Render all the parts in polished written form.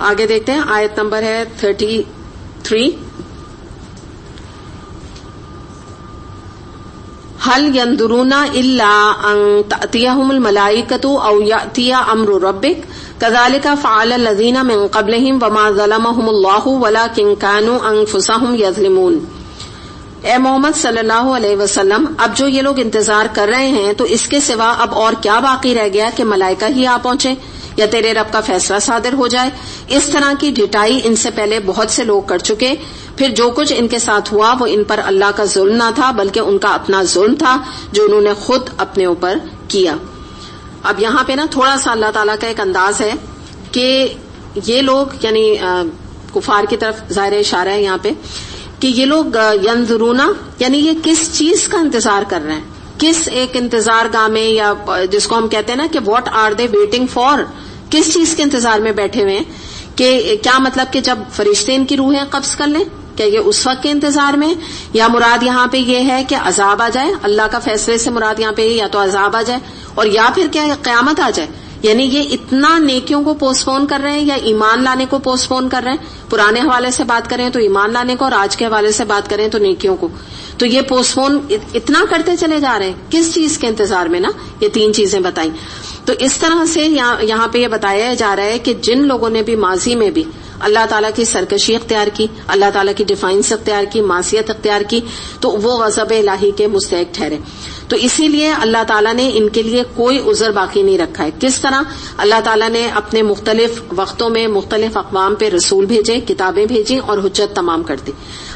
آگے دیکھتے ہیں، آیت نمبر ہے 33. هل ينظرون الا ان تأتيهم الملائكة او يأتي امر ربك كذلك فعل الذين من قبلهم وما ظلمهم الله ولكن كانوا انفسهم يظلمون. اے محمد صلی اللہ علیہ وسلم، اب جو یہ لوگ انتظار کر رہے ہیں تو اس کے سوا اب اور کیا باقی رہ گیا کہ ملائکہ ہی آ پہنچے یا تیرے رب کا فیصلہ صادر ہو جائے. اس طرح کی ڈھٹائی ان سے پہلے بہت سے لوگ کر چکے. پھر جو کچھ ان کے ساتھ ہوا وہ ان پر اللہ کا ظلم نہ تھا بلکہ ان کا اپنا ظلم تھا جو انہوں نے خود اپنے اوپر کیا. اب یہاں پہ نا تھوڑا سا اللہ تعالیٰ کا ایک انداز ہے کہ یہ لوگ یعنی کفار کی طرف ظاہر اشارہ ہے یہاں پہ کہ یہ لوگ ینظرون یعنی یہ کس چیز کا انتظار کر رہے ہیں، کس ایک انتظار گاہ میں، یا جس کو ہم کہتے ہیں نا کہ what are they waiting for, کس چیز کے انتظار میں بیٹھے ہوئے ہیں. کہ کیا مطلب کہ جب فرشتے ان کی روحیں قبض کر لیں، کیا یہ اس وقت کے انتظار میں، یا مراد یہاں پہ یہ ہے کہ عذاب آ جائے؟ اللہ کا فیصلے سے مراد یہاں پہ یا تو عذاب آ جائے اور یا پھر کیا قیامت آ جائے. یعنی یہ اتنا نیکیوں کو پوسٹ پون کر رہے ہیں یا ایمان لانے کو پوسٹ پون کر رہے ہیں. پرانے حوالے سے بات کریں تو ایمان لانے کو اور آج کے حوالے سے بات کریں تو نیکیوں کو. تو یہ پوسٹ پون اتنا کرتے چلے جا رہے ہیں، کس چیز کے انتظار میں نا؟ یہ تین چیزیں بتائیں. تو اس طرح سے یہاں پہ یہ بتایا جا رہا ہے کہ جن لوگوں نے بھی ماضی میں بھی اللہ تعالیٰ کی سرکشی اختیار کی، اللہ تعالیٰ کی ڈیفائنس اختیار کی، معصیت اختیار کی، تو وہ غضب الہی کے مستحق ٹھہرے. تو اسی لیے اللہ تعالیٰ نے ان کے لیے کوئی عذر باقی نہیں رکھا ہے. کس طرح اللہ تعالیٰ نے اپنے مختلف وقتوں میں مختلف اقوام پہ رسول بھیجے، کتابیں بھیجی اور حجت تمام کر دی.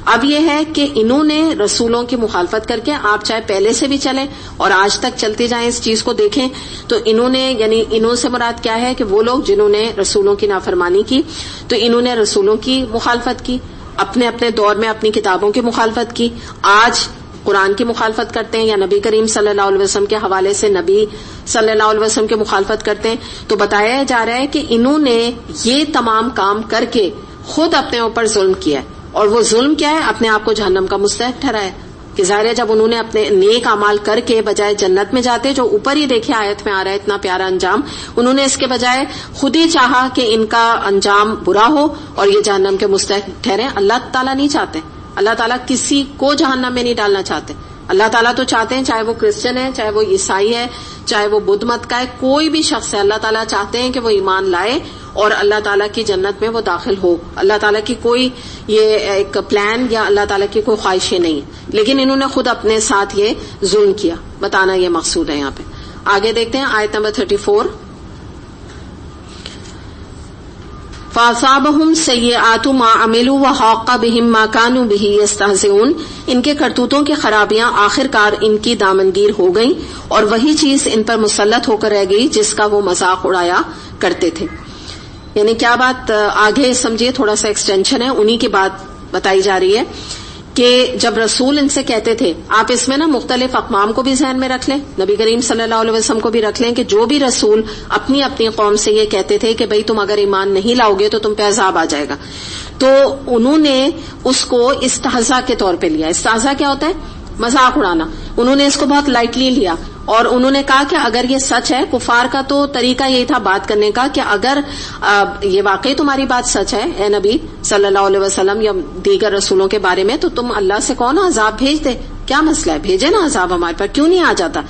اب یہ ہے کہ انہوں نے رسولوں کی مخالفت کر کے، آپ چاہے پہلے سے بھی چلیں اور آج تک چلتے جائیں اس چیز کو دیکھیں، تو انہوں نے یعنی انہوں سے مراد کیا ہے کہ وہ لوگ جنہوں نے رسولوں کی نافرمانی کی، تو انہوں نے رسولوں کی مخالفت کی، اپنے اپنے دور میں اپنی کتابوں کی مخالفت کی. آج قرآن کی مخالفت کرتے ہیں یا نبی کریم صلی اللہ علیہ وسلم کے حوالے سے نبی صلی اللہ علیہ وسلم کی مخالفت کرتے ہیں. تو بتایا جا رہا ہے کہ انہوں نے یہ تمام کام کر کے خود اپنے اوپر ظلم کیا ہے. اور وہ ظلم کیا ہے؟ اپنے آپ کو جہنم کا مستحق ٹھہرایا. کہ ظاہر ہے جب انہوں نے اپنے نیک اعمال کر کے بجائے جنت میں جاتے، جو اوپر ہی دیکھے آیت میں آ رہا ہے اتنا پیارا انجام، انہوں نے اس کے بجائے خود ہی چاہا کہ ان کا انجام برا ہو اور یہ جہنم کے مستحق ٹھہرے. اللہ تعالیٰ نہیں چاہتے، اللہ تعالیٰ کسی کو جہنم میں نہیں ڈالنا چاہتے. اللہ تعالیٰ تو چاہتے ہیں چاہے وہ کرسچن ہے، چاہے وہ عیسائی ہے، چاہے وہ بدھ مت کا ہے، کوئی بھی شخص ہے، اللہ تعالیٰ چاہتے ہیں کہ وہ ایمان لائے اور اللہ تعالیٰ کی جنت میں وہ داخل ہو. اللہ تعالیٰ کی کوئی یہ ایک پلان یا اللہ تعالیٰ کی کوئی خواہشیں نہیں ہے، لیکن انہوں نے خود اپنے ساتھ یہ ظلم کیا. بتانا یہ مقصود ہے یہاں پہ. آگے دیکھتے ہیں آیت نمبر 34. فَأَصَابَهُمْ سَيِّئَاتُ مَا عَمِلُوا وَحَاقَ بِهِمْ مَا كَانُوا بِهِ يَسْتَهْزِئُونَ. ان کے کرتوتوں کی خرابیاں آخر کار ان کی دامنگیر ہو گئیں اور وہی چیز ان پر مسلط ہو کر رہ گئی جس کا وہ مذاق اڑایا کرتے تھے. یعنی کیا بات آگے سمجھیے، تھوڑا سا ایکسٹینشن ہے، انہی کی بات بتائی جا رہی ہے کہ جب رسول ان سے کہتے تھے، آپ اس میں نا مختلف اقوام کو بھی ذہن میں رکھ لیں، نبی کریم صلی اللہ علیہ وسلم کو بھی رکھ لیں، کہ جو بھی رسول اپنی اپنی قوم سے یہ کہتے تھے کہ بھئی تم اگر ایمان نہیں لاؤ گے تو تم پہ عذاب آ جائے گا، تو انہوں نے اس کو استہزاء کے طور پہ لیا. استہزاء کیا ہوتا ہے؟ مذاق اڑانا. انہوں نے اس کو بہت لائٹلی لیا اور انہوں نے کہا کہ اگر یہ سچ ہے، کفار کا تو طریقہ یہی تھا بات کرنے کا کہ اگر یہ واقعی تمہاری بات سچ ہے اے نبی صلی اللہ علیہ وسلم یا دیگر رسولوں کے بارے میں، تو تم اللہ سے کون عذاب بھیج دے، کیا مسئلہ ہے، بھیجے نا عذاب ہمارے پر، کیوں نہیں آ جاتا،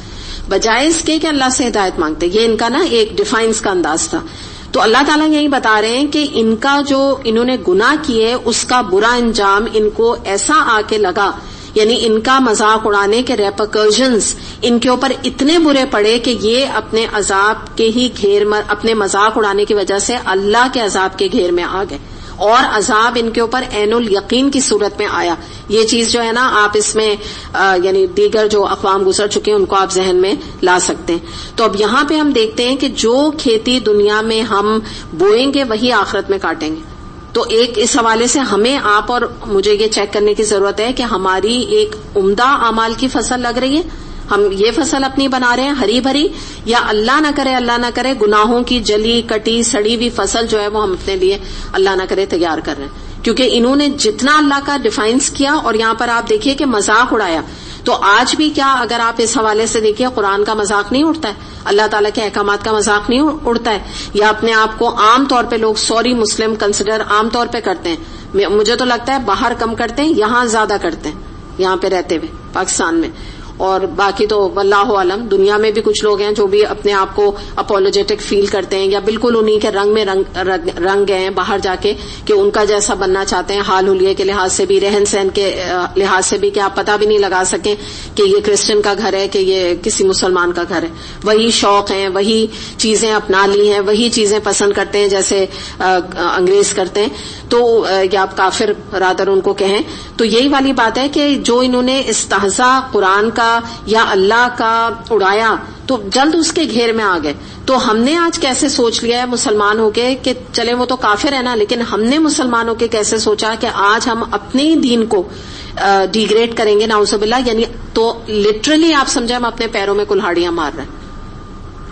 بجائے اس کے کہ اللہ سے ہدایت مانگتے. یہ ان کا نا ایک ڈیفائنس کا انداز تھا. تو اللہ تعالیٰ یہی بتا رہے ہیں کہ ان کا جو انہوں نے گناہ کیے اس کا برا انجام ان کو ایسا آ کے لگا، یعنی ان کا مذاق اڑانے کے ریپرکشنز ان کے اوپر اتنے برے پڑے کہ یہ اپنے عذاب کے ہی گھیر میں، اپنے مذاق اڑانے کی وجہ سے اللہ کے عذاب کے گھیر میں آ گئے اور عذاب ان کے اوپر عین الیقین کی صورت میں آیا. یہ چیز جو ہے نا آپ اس میں یعنی دیگر جو اقوام گزر چکے ہیں ان کو آپ ذہن میں لا سکتے ہیں. تو اب یہاں پہ ہم دیکھتے ہیں کہ جو کھیتی دنیا میں ہم بوئیں گے وہی آخرت میں کاٹیں گے. تو ایک اس حوالے سے ہمیں آپ اور مجھے یہ چیک کرنے کی ضرورت ہے کہ ہماری ایک عمدہ اعمال کی فصل لگ رہی ہے، ہم یہ فصل اپنی بنا رہے ہیں ہری بھری، یا اللہ نہ کرے گناہوں کی جلی کٹی سڑی ہوئی فصل جو ہے وہ ہم اپنے لیے اللہ نہ کرے تیار کر رہے ہیں. کیونکہ انہوں نے جتنا اللہ کا ڈیفائنس کیا اور یہاں پر آپ دیکھیے کہ مذاق اڑایا. تو آج بھی کیا اگر آپ اس حوالے سے دیکھیے قرآن کا مذاق نہیں اڑتا ہے, اللہ تعالیٰ کے احکامات کا مذاق نہیں اڑتا ہے, یا اپنے آپ کو عام طور پہ لوگ سوری مسلم کنسیڈر عام طور پہ کرتے ہیں. مجھے تو لگتا ہے باہر کم کرتے ہیں, یہاں زیادہ کرتے ہیں یہاں پہ رہتے ہوئے پاکستان میں. اور باقی تو واللہ عالم دنیا میں بھی کچھ لوگ ہیں جو بھی اپنے آپ کو اپولوجیٹک فیل کرتے ہیں یا بالکل انہی کے رنگ میں رنگ گئے ہیں باہر جا کے کہ ان کا جیسا بننا چاہتے ہیں, حال حلیے کے لحاظ سے بھی, رہن سہن کے لحاظ سے بھی, کہ آپ پتہ بھی نہیں لگا سکیں کہ یہ کرسچن کا گھر ہے کہ یہ کسی مسلمان کا گھر ہے. وہی شوق ہیں, وہی چیزیں اپنا لی ہیں, وہی چیزیں پسند کرتے ہیں جیسے انگریز کرتے ہیں, تو یا آپ کافر رادر ان کو کہیں. تو یہی والی بات ہے کہ جو انہوں نے استہزاء قرآن کا یا اللہ کا اڑایا تو جلد اس کے گھیر میں آ گئے. تو ہم نے آج کیسے سوچ لیا ہے مسلمان ہو کے کہ چلے وہ تو کافر ہے نا, لیکن ہم نے مسلمان ہو کے کیسے سوچا کہ آج ہم اپنے دین کو ڈیگریڈ کریں گے نعوذ باللہ. یعنی تو لٹرلی آپ سمجھیں ہم اپنے پیروں میں کلہاڑیاں مار رہے ہیں.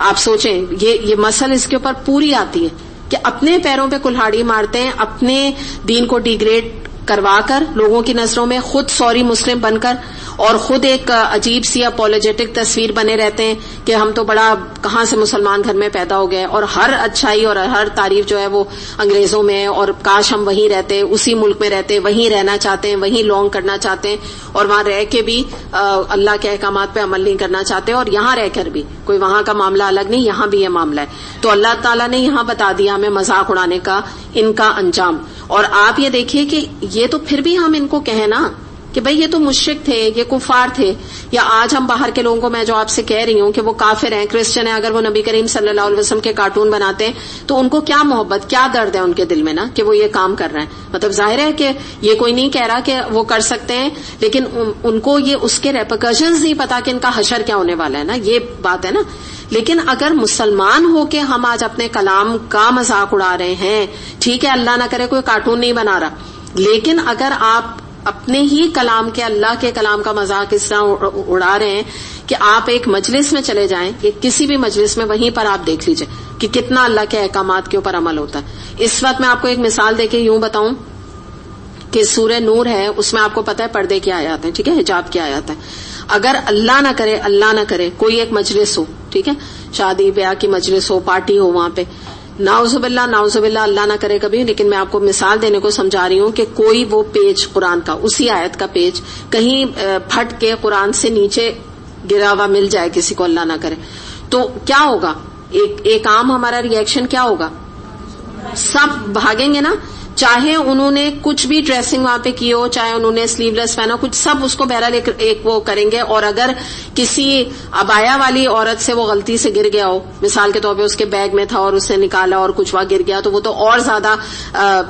آپ سوچیں یہ مسئلہ اس کے اوپر پوری آتی ہے کہ اپنے پیروں پہ کلہاڑی مارتے ہیں, اپنے دین کو ڈیگریڈ کروا کر لوگوں کی نظروں میں خود سوری مسلم بن کر, اور خود ایک عجیب سی اپولوجیٹک تصویر بنے رہتے ہیں کہ ہم تو بڑا کہاں سے مسلمان گھر میں پیدا ہو گئے, اور ہر اچھائی اور ہر تعریف جو ہے وہ انگریزوں میں, اور کاش ہم وہیں رہتے, اسی ملک میں رہتے, وہیں رہنا چاہتے ہیں, وہیں لانگ کرنا چاہتے ہیں, اور وہاں رہ کے بھی اللہ کے احکامات پہ عمل نہیں کرنا چاہتے, اور یہاں رہ کر بھی کوئی وہاں کا معاملہ الگ نہیں, یہاں بھی یہ معاملہ ہے. تو اللہ تعالیٰ نے یہاں بتا دیا ہمیں مذاق اڑانے کا ان کا انجام. اور آپ یہ دیکھیے کہ یہ تو پھر بھی ہم ان کو کہیں نا کہ بھئی یہ تو مشرک تھے, یہ کفار تھے, یا آج ہم باہر کے لوگوں کو, میں جو آپ سے کہہ رہی ہوں کہ وہ کافر ہیں, کرسچن ہیں, اگر وہ نبی کریم صلی اللہ علیہ وسلم کے کارٹون بناتے ہیں تو ان کو کیا محبت, کیا درد ہے ان کے دل میں نا کہ وہ یہ کام کر رہے ہیں. مطلب ظاہر ہے کہ یہ کوئی نہیں کہہ رہا کہ وہ کر سکتے ہیں, لیکن ان کو یہ اس کے ریپرکشنز نہیں پتا کہ ان کا حشر کیا ہونے والا ہے نا, یہ بات ہے نا. لیکن اگر مسلمان ہو کے ہم آج اپنے کلام کا مذاق اڑا رہے ہیں, ٹھیک ہے اللہ نہ کرے کوئی کارٹون نہیں بنا رہا, لیکن اگر آپ اپنے ہی کلام کے, اللہ کے کلام کا مذاق اس طرح اڑا رہے ہیں کہ آپ ایک مجلس میں چلے جائیں, کہ کسی بھی مجلس میں, وہیں پر آپ دیکھ لیجئے کہ کتنا اللہ کے احکامات کے اوپر عمل ہوتا ہے. اس وقت میں آپ کو ایک مثال دے کے یوں بتاؤں کہ سورہ نور ہے, اس میں آپ کو پتا ہے پردے کی آیات ہیں, ٹھیک ہے, حجاب کی آیات ہیں. اگر اللہ نہ کرے کوئی ایک مجلس ہو, ٹھیک ہے, شادی بیاہ کی مجلس ہو, پارٹی ہو, وہاں پہ نعوذ باللہ اللہ نہ کرے کبھی, لیکن میں آپ کو مثال دینے کو سمجھا رہی ہوں کہ کوئی وہ پیج قرآن کا, اسی آیت کا پیج کہیں پھٹ کے قرآن سے نیچے گرا ہوا مل جائے کسی کو, اللہ نہ کرے, تو کیا ہوگا, ایک عام ہمارا ری ایکشن کیا ہوگا, سب بھاگیں گے نا. چاہے انہوں نے کچھ بھی ڈریسنگ وہاں پہ کی ہو, چاہے انہوں نے سلیو لیس پہنا, کچھ سب اس کو بہرحال ایک وہ کریں گے. اور اگر کسی عبایا والی عورت سے وہ غلطی سے گر گیا ہو, مثال کے طور پہ اس کے بیگ میں تھا اور اس نے نکالا اور کچھ وہاں گر گیا, تو وہ تو اور زیادہ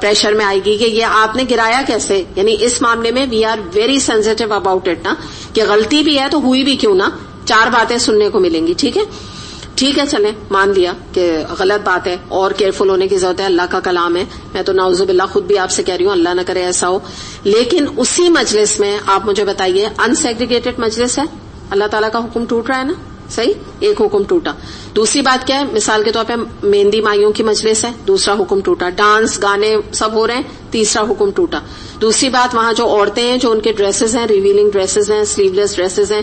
پریشر میں آئے گی کہ یہ آپ نے گرایا کیسے. یعنی اس معاملے میں we are very sensitive about it نا, کہ غلطی بھی ہے تو ہوئی بھی کیوں نا, 4 باتیں سننے کو ملیں گی. ٹھیک ہے چلیں مان لیا کہ غلط بات ہے اور کیئرفل ہونے کی ضرورت ہے, اللہ کا کلام ہے, میں تو نعوذ باللہ خود بھی آپ سے کہہ رہی ہوں اللہ نہ کرے ایسا ہو. لیکن اسی مجلس میں آپ مجھے بتائیے, انسیگریگیٹڈ مجلس ہے, اللہ تعالیٰ کا حکم ٹوٹ رہا ہے نا, صحیح, ایک حکم ٹوٹا. دوسری بات کیا ہے, مثال کے طور پہ مہندی مائیوں کی مجلس ہے, دوسرا حکم ٹوٹا. ڈانس گانے سب ہو رہے ہیں, تیسرا حکم ٹوٹا. دوسری بات وہاں جو عورتیں ہیں جو ان کے ڈریسز ہیں, ریویلنگ ڈریسز ہیں, سلیو لیس ڈریسز ہیں,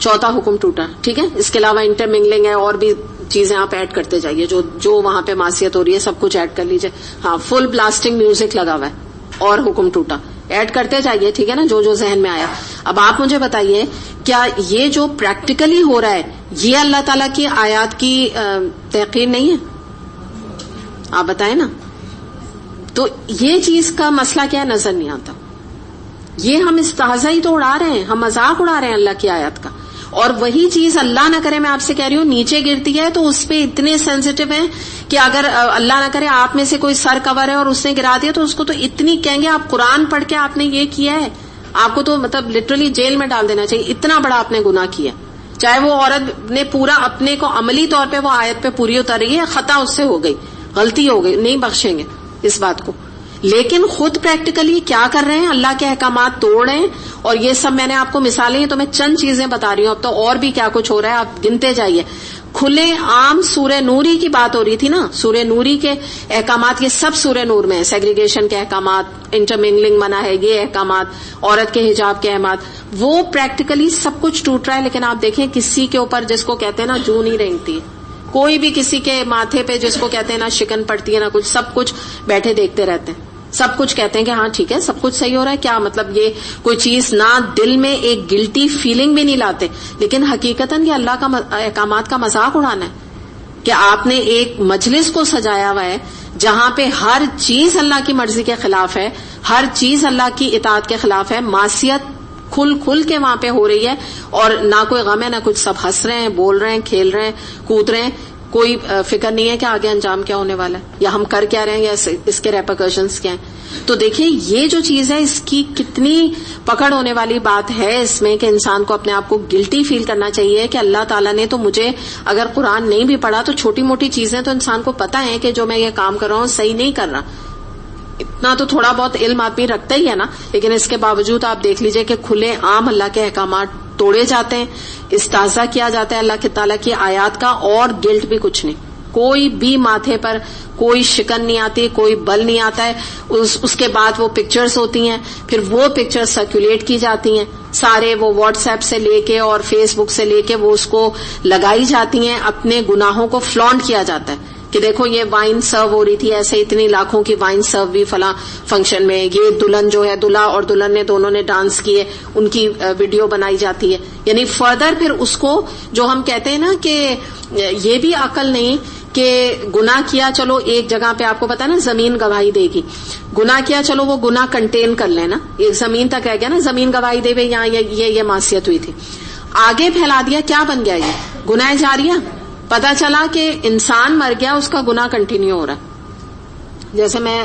چوتھا حکم ٹوٹا. ٹھیک ہے, اس کے علاوہ انٹر منگلنگ ہے, اور بھی چیزیں آپ ایڈ کرتے جائیے, جو وہاں پہ معصیت ہو رہی ہے سب کچھ ایڈ کر لیجئے. ہاں, فل بلاسٹنگ میوزک لگا ہوا ہے, اور حکم ٹوٹا, ایڈ کرتے جائیے, ٹھیک ہے نا, جو ذہن میں آیا. اب آپ مجھے بتائیے کیا یہ جو پریکٹیکلی ہو رہا ہے یہ اللہ تعالیٰ کی آیات کی تحقیر نہیں ہے؟ آپ بتائیں نا. تو یہ چیز کا مسئلہ کیا نظر نہیں آتا. یہ ہم استہزاء ہی تو اڑا رہے ہیں, ہم مذاق اڑا رہے ہیں اللہ کی آیات کا. اور وہی چیز اللہ نہ کرے, میں آپ سے کہہ رہی ہوں, نیچے گرتی ہے تو اس پہ اتنے سینسیٹیو ہیں کہ اگر اللہ نہ کرے آپ میں سے کوئی سر کور ہے اور اس نے گرا دیا تو اس کو تو اتنی کہیں گے آپ قرآن پڑھ کے آپ نے یہ کیا ہے, آپ کو تو مطلب لٹرلی جیل میں ڈال دینا چاہیے, اتنا بڑا آپ نے گناہ کیا. چاہے وہ عورت نے پورا اپنے کو عملی طور پہ وہ آیت پہ پوری اتر رہی ہے, خطا اس سے ہو گئی, غلطی ہو گئی, نہیں بخشیں گے اس بات کو. لیکن خود پریکٹیکلی کیا کر رہے ہیں, اللہ کے احکامات توڑ رہے ہیں. اور یہ سب میں نے آپ کو مثالیں ہیں تو میں چند چیزیں بتا رہی ہوں, اب تو اور بھی کیا کچھ ہو رہا ہے, آپ گنتے جائیے. کھلے عام سورہ نوری کی بات ہو رہی تھی نا، سورہ نوری کے احکامات یہ سب سورہ نور میں ہے، سیگریگیشن کے احکامات، انٹرمنگلنگ منع ہے، یہ احکامات، عورت کے حجاب کے احکامات، وہ پریکٹیکلی سب کچھ ٹوٹ رہا ہے. لیکن آپ دیکھیں کسی کے اوپر جس کو کہتے ہیں نا جو نہیں رینگتی، کوئی بھی کسی کے ماتھے پہ جس کو کہتے ہیں نا شکن پڑتی ہے نا کچھ، سب کچھ بیٹھے دیکھتے رہتے ہیں، سب کچھ کہتے ہیں کہ ہاں ٹھیک ہے سب کچھ صحیح ہو رہا ہے. کیا مطلب یہ کوئی چیز نہ دل میں ایک گلٹی فیلنگ بھی نہیں لاتے. لیکن حقیقتاً یہ اللہ کا احکامات کا مذاق اڑانا ہے کہ آپ نے ایک مجلس کو سجایا ہوا ہے جہاں پہ ہر چیز اللہ کی مرضی کے خلاف ہے، ہر چیز اللہ کی اطاعت کے خلاف ہے، معصیت کھل کھل کے وہاں پہ ہو رہی ہے، اور نہ کوئی غم ہے نہ کچھ، سب ہنس رہے ہیں، بول رہے ہیں، کھیل رہے ہیں، کود رہے ہیں، کوئی فکر نہیں ہے کہ آگے انجام کیا ہونے والا ہے یا ہم کر کیا رہے ہیں یا اس کے ریپرکشنز کیا ہیں. تو دیکھیں یہ جو چیز ہے اس کی کتنی پکڑ ہونے والی بات ہے اس میں کہ انسان کو اپنے آپ کو گلٹی فیل کرنا چاہیے کہ اللہ تعالیٰ نے تو مجھے، اگر قرآن نہیں بھی پڑھا تو چھوٹی موٹی چیزیں تو انسان کو پتہ ہے کہ جو میں یہ کام کر رہا ہوں صحیح نہیں کر رہا. اتنا تو تھوڑا بہت علم آدمی رکھتا ہی ہے نا. لیکن اس کے باوجود آپ دیکھ لیجئے کہ کھلے عام اللہ کے احکامات توڑے جاتے ہیں، استحضاء کیا جاتا ہے اللہ تعالیٰ کی آیات کا، اور گلٹ بھی کچھ نہیں. کوئی بھی ماتھے پر کوئی شکن نہیں آتی، کوئی بل نہیں آتا ہے. اس کے بعد وہ پکچرز ہوتی ہیں، پھر وہ پکچرز سرکولیٹ کی جاتی ہیں، سارے وہ واٹس ایپ سے لے کے اور فیس بک سے لے کے وہ اس کو لگائی جاتی ہیں. اپنے گناہوں کو فلانٹ کیا جاتا ہے کہ دیکھو یہ وائن سرو ہو رہی تھی، ایسے اتنی لاکھوں کی وائن سرو بھی فلاں فنکشن میں، یہ دلہن جو ہے دلہا اور دلہن نے دونوں نے ڈانس کیے، ان کی ویڈیو بنائی جاتی ہے. یعنی فردر پھر اس کو جو ہم کہتے ہیں نا کہ یہ بھی عقل نہیں کہ گناہ کیا، چلو ایک جگہ پہ آپ کو پتا نا زمین گواہی دے گی، گناہ کیا چلو وہ گناہ کنٹین کر لینا، ایک زمین تک رہ گیا نا، زمین گواہی دے بھائی یہاں یہ معصیت ہوئی تھی، آگے پھیلا دیا، کیا بن گیا یہ گناہ جاریہ. پتا چلا کہ انسان مر گیا، اس کا گناہ کنٹینیو ہو رہا ہے. جیسے میں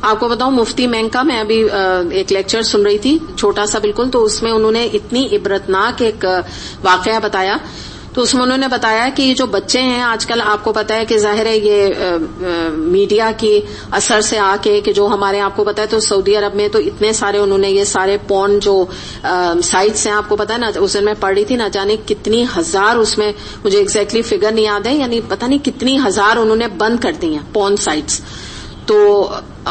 آپ کو بتاؤں مفتی مینگ کا میں ابھی ایک لیکچر سن رہی تھی چھوٹا سا بالکل، تو اس میں انہوں نے اتنی عبرتناک ایک واقعہ بتایا. تو اس میں انہوں نے بتایا کہ یہ جو بچے ہیں آج کل آپ کو پتا ہے کہ ظاہر ہے یہ میڈیا کی اثر سے آ کے کہ جو ہمارے آپ کو پتا ہے تو سعودی عرب میں تو اتنے سارے انہوں نے یہ سارے پورن جو سائٹس ہیں آپ کو پتا ہے نا، اس دن میں پڑھ رہی تھی نہ جانے کتنی ہزار، اس میں مجھے ایگزیکٹلی فگر نہیں یاد ہے، یعنی پتا نہیں کتنی ہزار انہوں نے بند کر دی ہیں پورن سائٹس. تو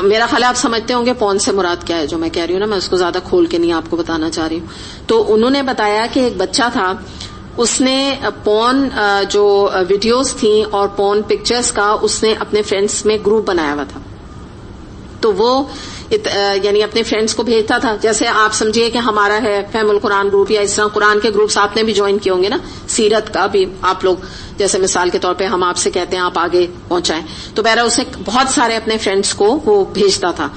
میرا خیال آپ سمجھتے ہوں گے پورن سے مراد کیا ہے جو میں کہہ رہی ہوں نا، میں اس کو زیادہ کھول کے نہیں آپ کو بتانا چاہ رہی ہوں. تو انہوں نے بتایا کہ ایک بچہ تھا، اس نے پورن جو ویڈیوز تھیں اور پورن پکچرز کا اس نے اپنے فرینڈس میں گروپ بنایا ہوا تھا. تو وہ یعنی اپنے فرینڈس کو بھیجتا تھا، جیسے آپ سمجھیے کہ ہمارا ہے فہم القرآن گروپ یا اس طرح قرآن کے گروپس آپ نے بھی جوائن کیے ہوں گے نا، سیرت کا بھی آپ لوگ جیسے مثال کے طور پہ ہم آپ سے کہتے ہیں آپ آگے پہنچائیں. تو بہرحال اسے بہت سارے اپنے فرینڈس کو وہ بھیجتا تھا،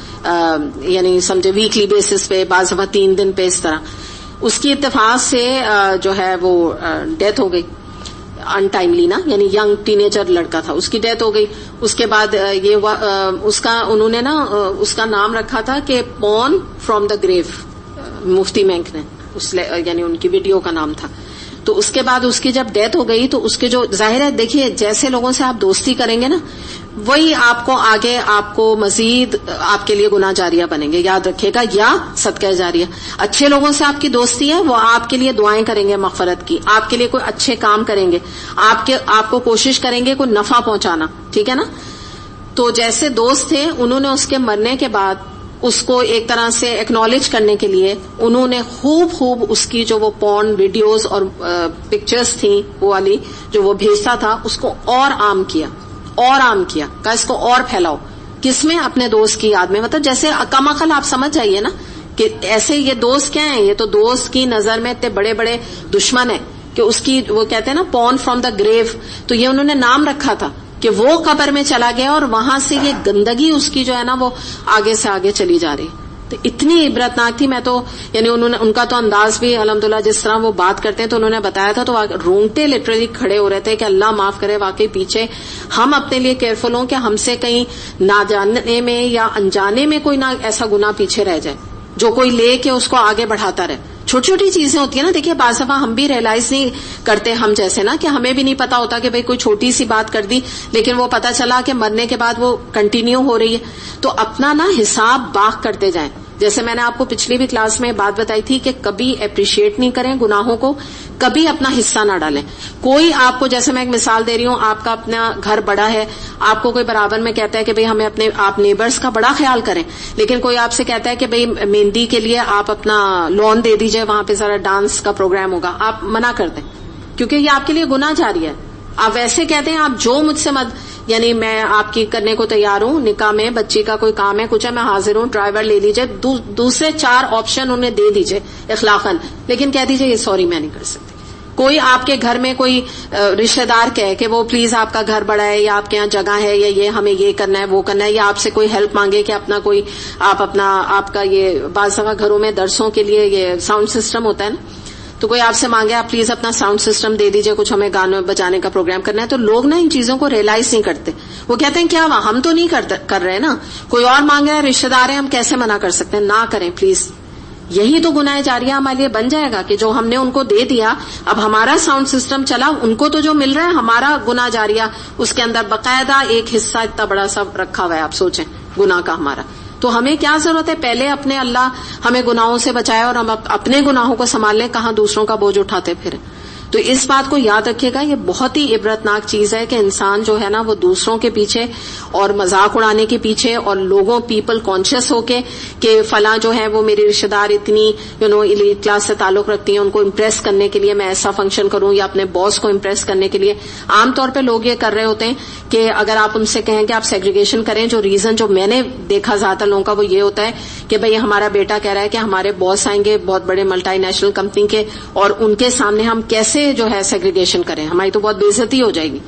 یعنی سمجھے ویکلی بیسس پہ، بعض دفعہ 3 دن پہ اس طرح. اس کی اتفاق سے جو ہے وہ ڈیتھ ہو گئی ان ٹائملی نا، یعنی ینگ ٹینیجر لڑکا تھا، اس کی ڈیتھ ہو گئی. اس کے بعد یہ اس کا انہوں نے نا اس کا نام رکھا تھا کہ پورن فرام دا گریو، مفتی مینک نے یعنی ان کی ویڈیو کا نام تھا. تو اس کے بعد اس کی جب ڈیتھ ہو گئی تو اس کے جو ظاہر ہے دیکھیے جیسے لوگوں سے آپ دوستی کریں گے نا وہی آپ کو آگے آپ کو مزید آپ کے لیے گناہ جاریہ بنیں گے، یاد رکھیے گا، یا صدقہ جاریہ. اچھے لوگوں سے آپ کی دوستی ہے، وہ آپ کے لیے دعائیں کریں گے مغفرت کی، آپ کے لیے کوئی اچھے کام کریں گے، آپ کو کوشش کریں گے کوئی نفع پہنچانا، ٹھیک ہے نا. تو جیسے دوست تھے انہوں نے اس کے مرنے کے بعد اس کو ایک طرح سے ایکنالج کرنے کے لیے انہوں نے خوب اس کی جو وہ پورن ویڈیوز اور پکچرز تھیں وہ والی جو وہ بھیجتا تھا اس کو اور عام کیا کہ اس کو اور پھیلاؤ. کس میں؟ اپنے دوست کی یاد میں. مطلب جیسے کم عقل آپ سمجھ جائیے نا کہ ایسے یہ دوست کیا ہیں، یہ تو دوست کی نظر میں اتنے بڑے بڑے دشمن ہیں کہ اس کی وہ کہتے ہیں نا پورن فرام دا گریو. تو یہ انہوں نے نام رکھا تھا کہ وہ قبر میں چلا گیا اور وہاں سے یہ گندگی اس کی جو ہے نا وہ آگے سے آگے چلی جا رہی. تو اتنی عبرتناک تھی. میں تو یعنی ان کا تو انداز بھی الحمدللہ جس طرح وہ بات کرتے ہیں تو انہوں نے بتایا تھا تو رونگٹے لٹرلی کھڑے ہو رہے تھے کہ اللہ معاف کرے. واقعی پیچھے ہم اپنے لیے کیئرفل ہوں کہ ہم سے کہیں نہ جاننے میں یا انجانے میں کوئی نہ ایسا گناہ پیچھے رہ جائے جو کوئی لے کے اس کو آگے بڑھاتا رہے. چھوٹی چھوٹی چیزیں ہوتی ہیں نا. دیکھیے بعض دفعہ ہم بھی ریئلائز نہیں کرتے، ہم جیسے نا کہ ہمیں بھی نہیں پتا ہوتا کہ بھئی کوئی چھوٹی سی بات کر دی لیکن وہ پتا چلا کہ مرنے کے بعد وہ کنٹینیو ہو رہی ہے. تو اپنا نا حساب باغ کرتے جائیں. جیسے میں نے آپ کو پچھلی بھی کلاس میں بات بتائی تھی کہ کبھی اپریشیٹ نہیں کریں گناہوں کو, کبھی اپنا حصہ نہ ڈالیں. کوئی آپ کو, جیسے میں ایک مثال دے رہی ہوں, آپ کا اپنا گھر بڑا ہے, آپ کو کوئی برابر میں کہتا ہے کہ بھئی ہمیں اپنے آپ نیبرز کا بڑا خیال کریں, لیکن کوئی آپ سے کہتا ہے کہ بھئی مہندی کے لیے آپ اپنا لون دے دیجئے, وہاں پہ ذرا ڈانس کا پروگرام ہوگا, آپ منع کر دیں کیونکہ یہ آپ کے لیے گناہ جاری ہے. آپ ویسے کہتے ہیں آپ جو مجھ سے یعنی میں آپ کی کرنے کو تیار ہوں, نکاح میں بچی کا کوئی کام ہے, کچھ ہے, میں حاضر ہوں, ڈرائیور لے لیجئے, دوسرے 4 آپشن انہیں دے دیجئے اخلاقاً, لیکن کہہ دیجئے یہ سوری میں نہیں کر سکتی. کوئی آپ کے گھر میں کوئی رشتہ دار کہے کہ وہ پلیز آپ کا گھر بڑا ہے یا آپ کے یہاں جگہ ہے یا یہ ہمیں یہ کرنا ہے وہ کرنا ہے, یا آپ سے کوئی ہیلپ مانگے کہ آپ کا یہ بعض دفعہ گھروں میں درسوں کے لیے یہ ساؤنڈ سسٹم ہوتا ہے نا, تو کوئی آپ سے مانگے آپ پلیز اپنا ساؤنڈ سسٹم دے دیجئے, کچھ ہمیں گانے بجانے کا پروگرام کرنا ہے, تو لوگ نا ان چیزوں کو ریئلائز نہیں کرتے. وہ کہتے ہیں کیا ہم تو نہیں کر رہے نا, کوئی اور مانگ رہا ہے, رشتہ دار ہیں, ہم کیسے منع کر سکتے ہیں. نہ کریں پلیز. یہی تو گناہ جاریہ ہمارے لیے بن جائے گا کہ جو ہم نے ان کو دے دیا, اب ہمارا ساؤنڈ سسٹم چلا, ان کو تو جو مل رہا ہے ہمارا گناہ جاریہ, اس کے اندر باقاعدہ ایک حصہ اتنا بڑا سا رکھا ہوا ہے. آپ سوچیں گناہ کا ہمارا. تو ہمیں کیا ضرورت ہے, پہلے اپنے اللہ ہمیں گناہوں سے بچائے اور ہم اپنے گناہوں کو سنبھال لیں, کہاں دوسروں کا بوجھ اٹھاتے پھریں. تو اس بات کو یاد رکھیے گا, یہ بہت ہی عبرتناک چیز ہے کہ انسان جو ہے نا وہ دوسروں کے پیچھے اور مذاق اڑانے کے پیچھے, اور لوگوں پیپل کانشیس ہو کے کہ فلاں جو ہے وہ میری رشتہ دار اتنی ایلیٹ کلاس سے تعلق رکھتی ہیں, ان کو امپریس کرنے کے لیے میں ایسا فنکشن کروں, یا اپنے باس کو امپریس کرنے کے لیے. عام طور پہ لوگ یہ کر رہے ہوتے ہیں کہ اگر آپ ان سے کہیں کہ آپ سیگریگیشن کریں, جو ریزن جو میں نے دیکھا زیادہ لوگوں کا وہ یہ ہوتا ہے کہ بھئی ہمارا بیٹا کہہ رہا ہے کہ ہمارے باس آئیں گے بہت بڑے ملٹی نیشنل کمپنی کے, اور ان کے سامنے ہم کیسے جو ہے سیگریگیشن کریں, ہماری تو بہت بے عزتی ہو جائے گی.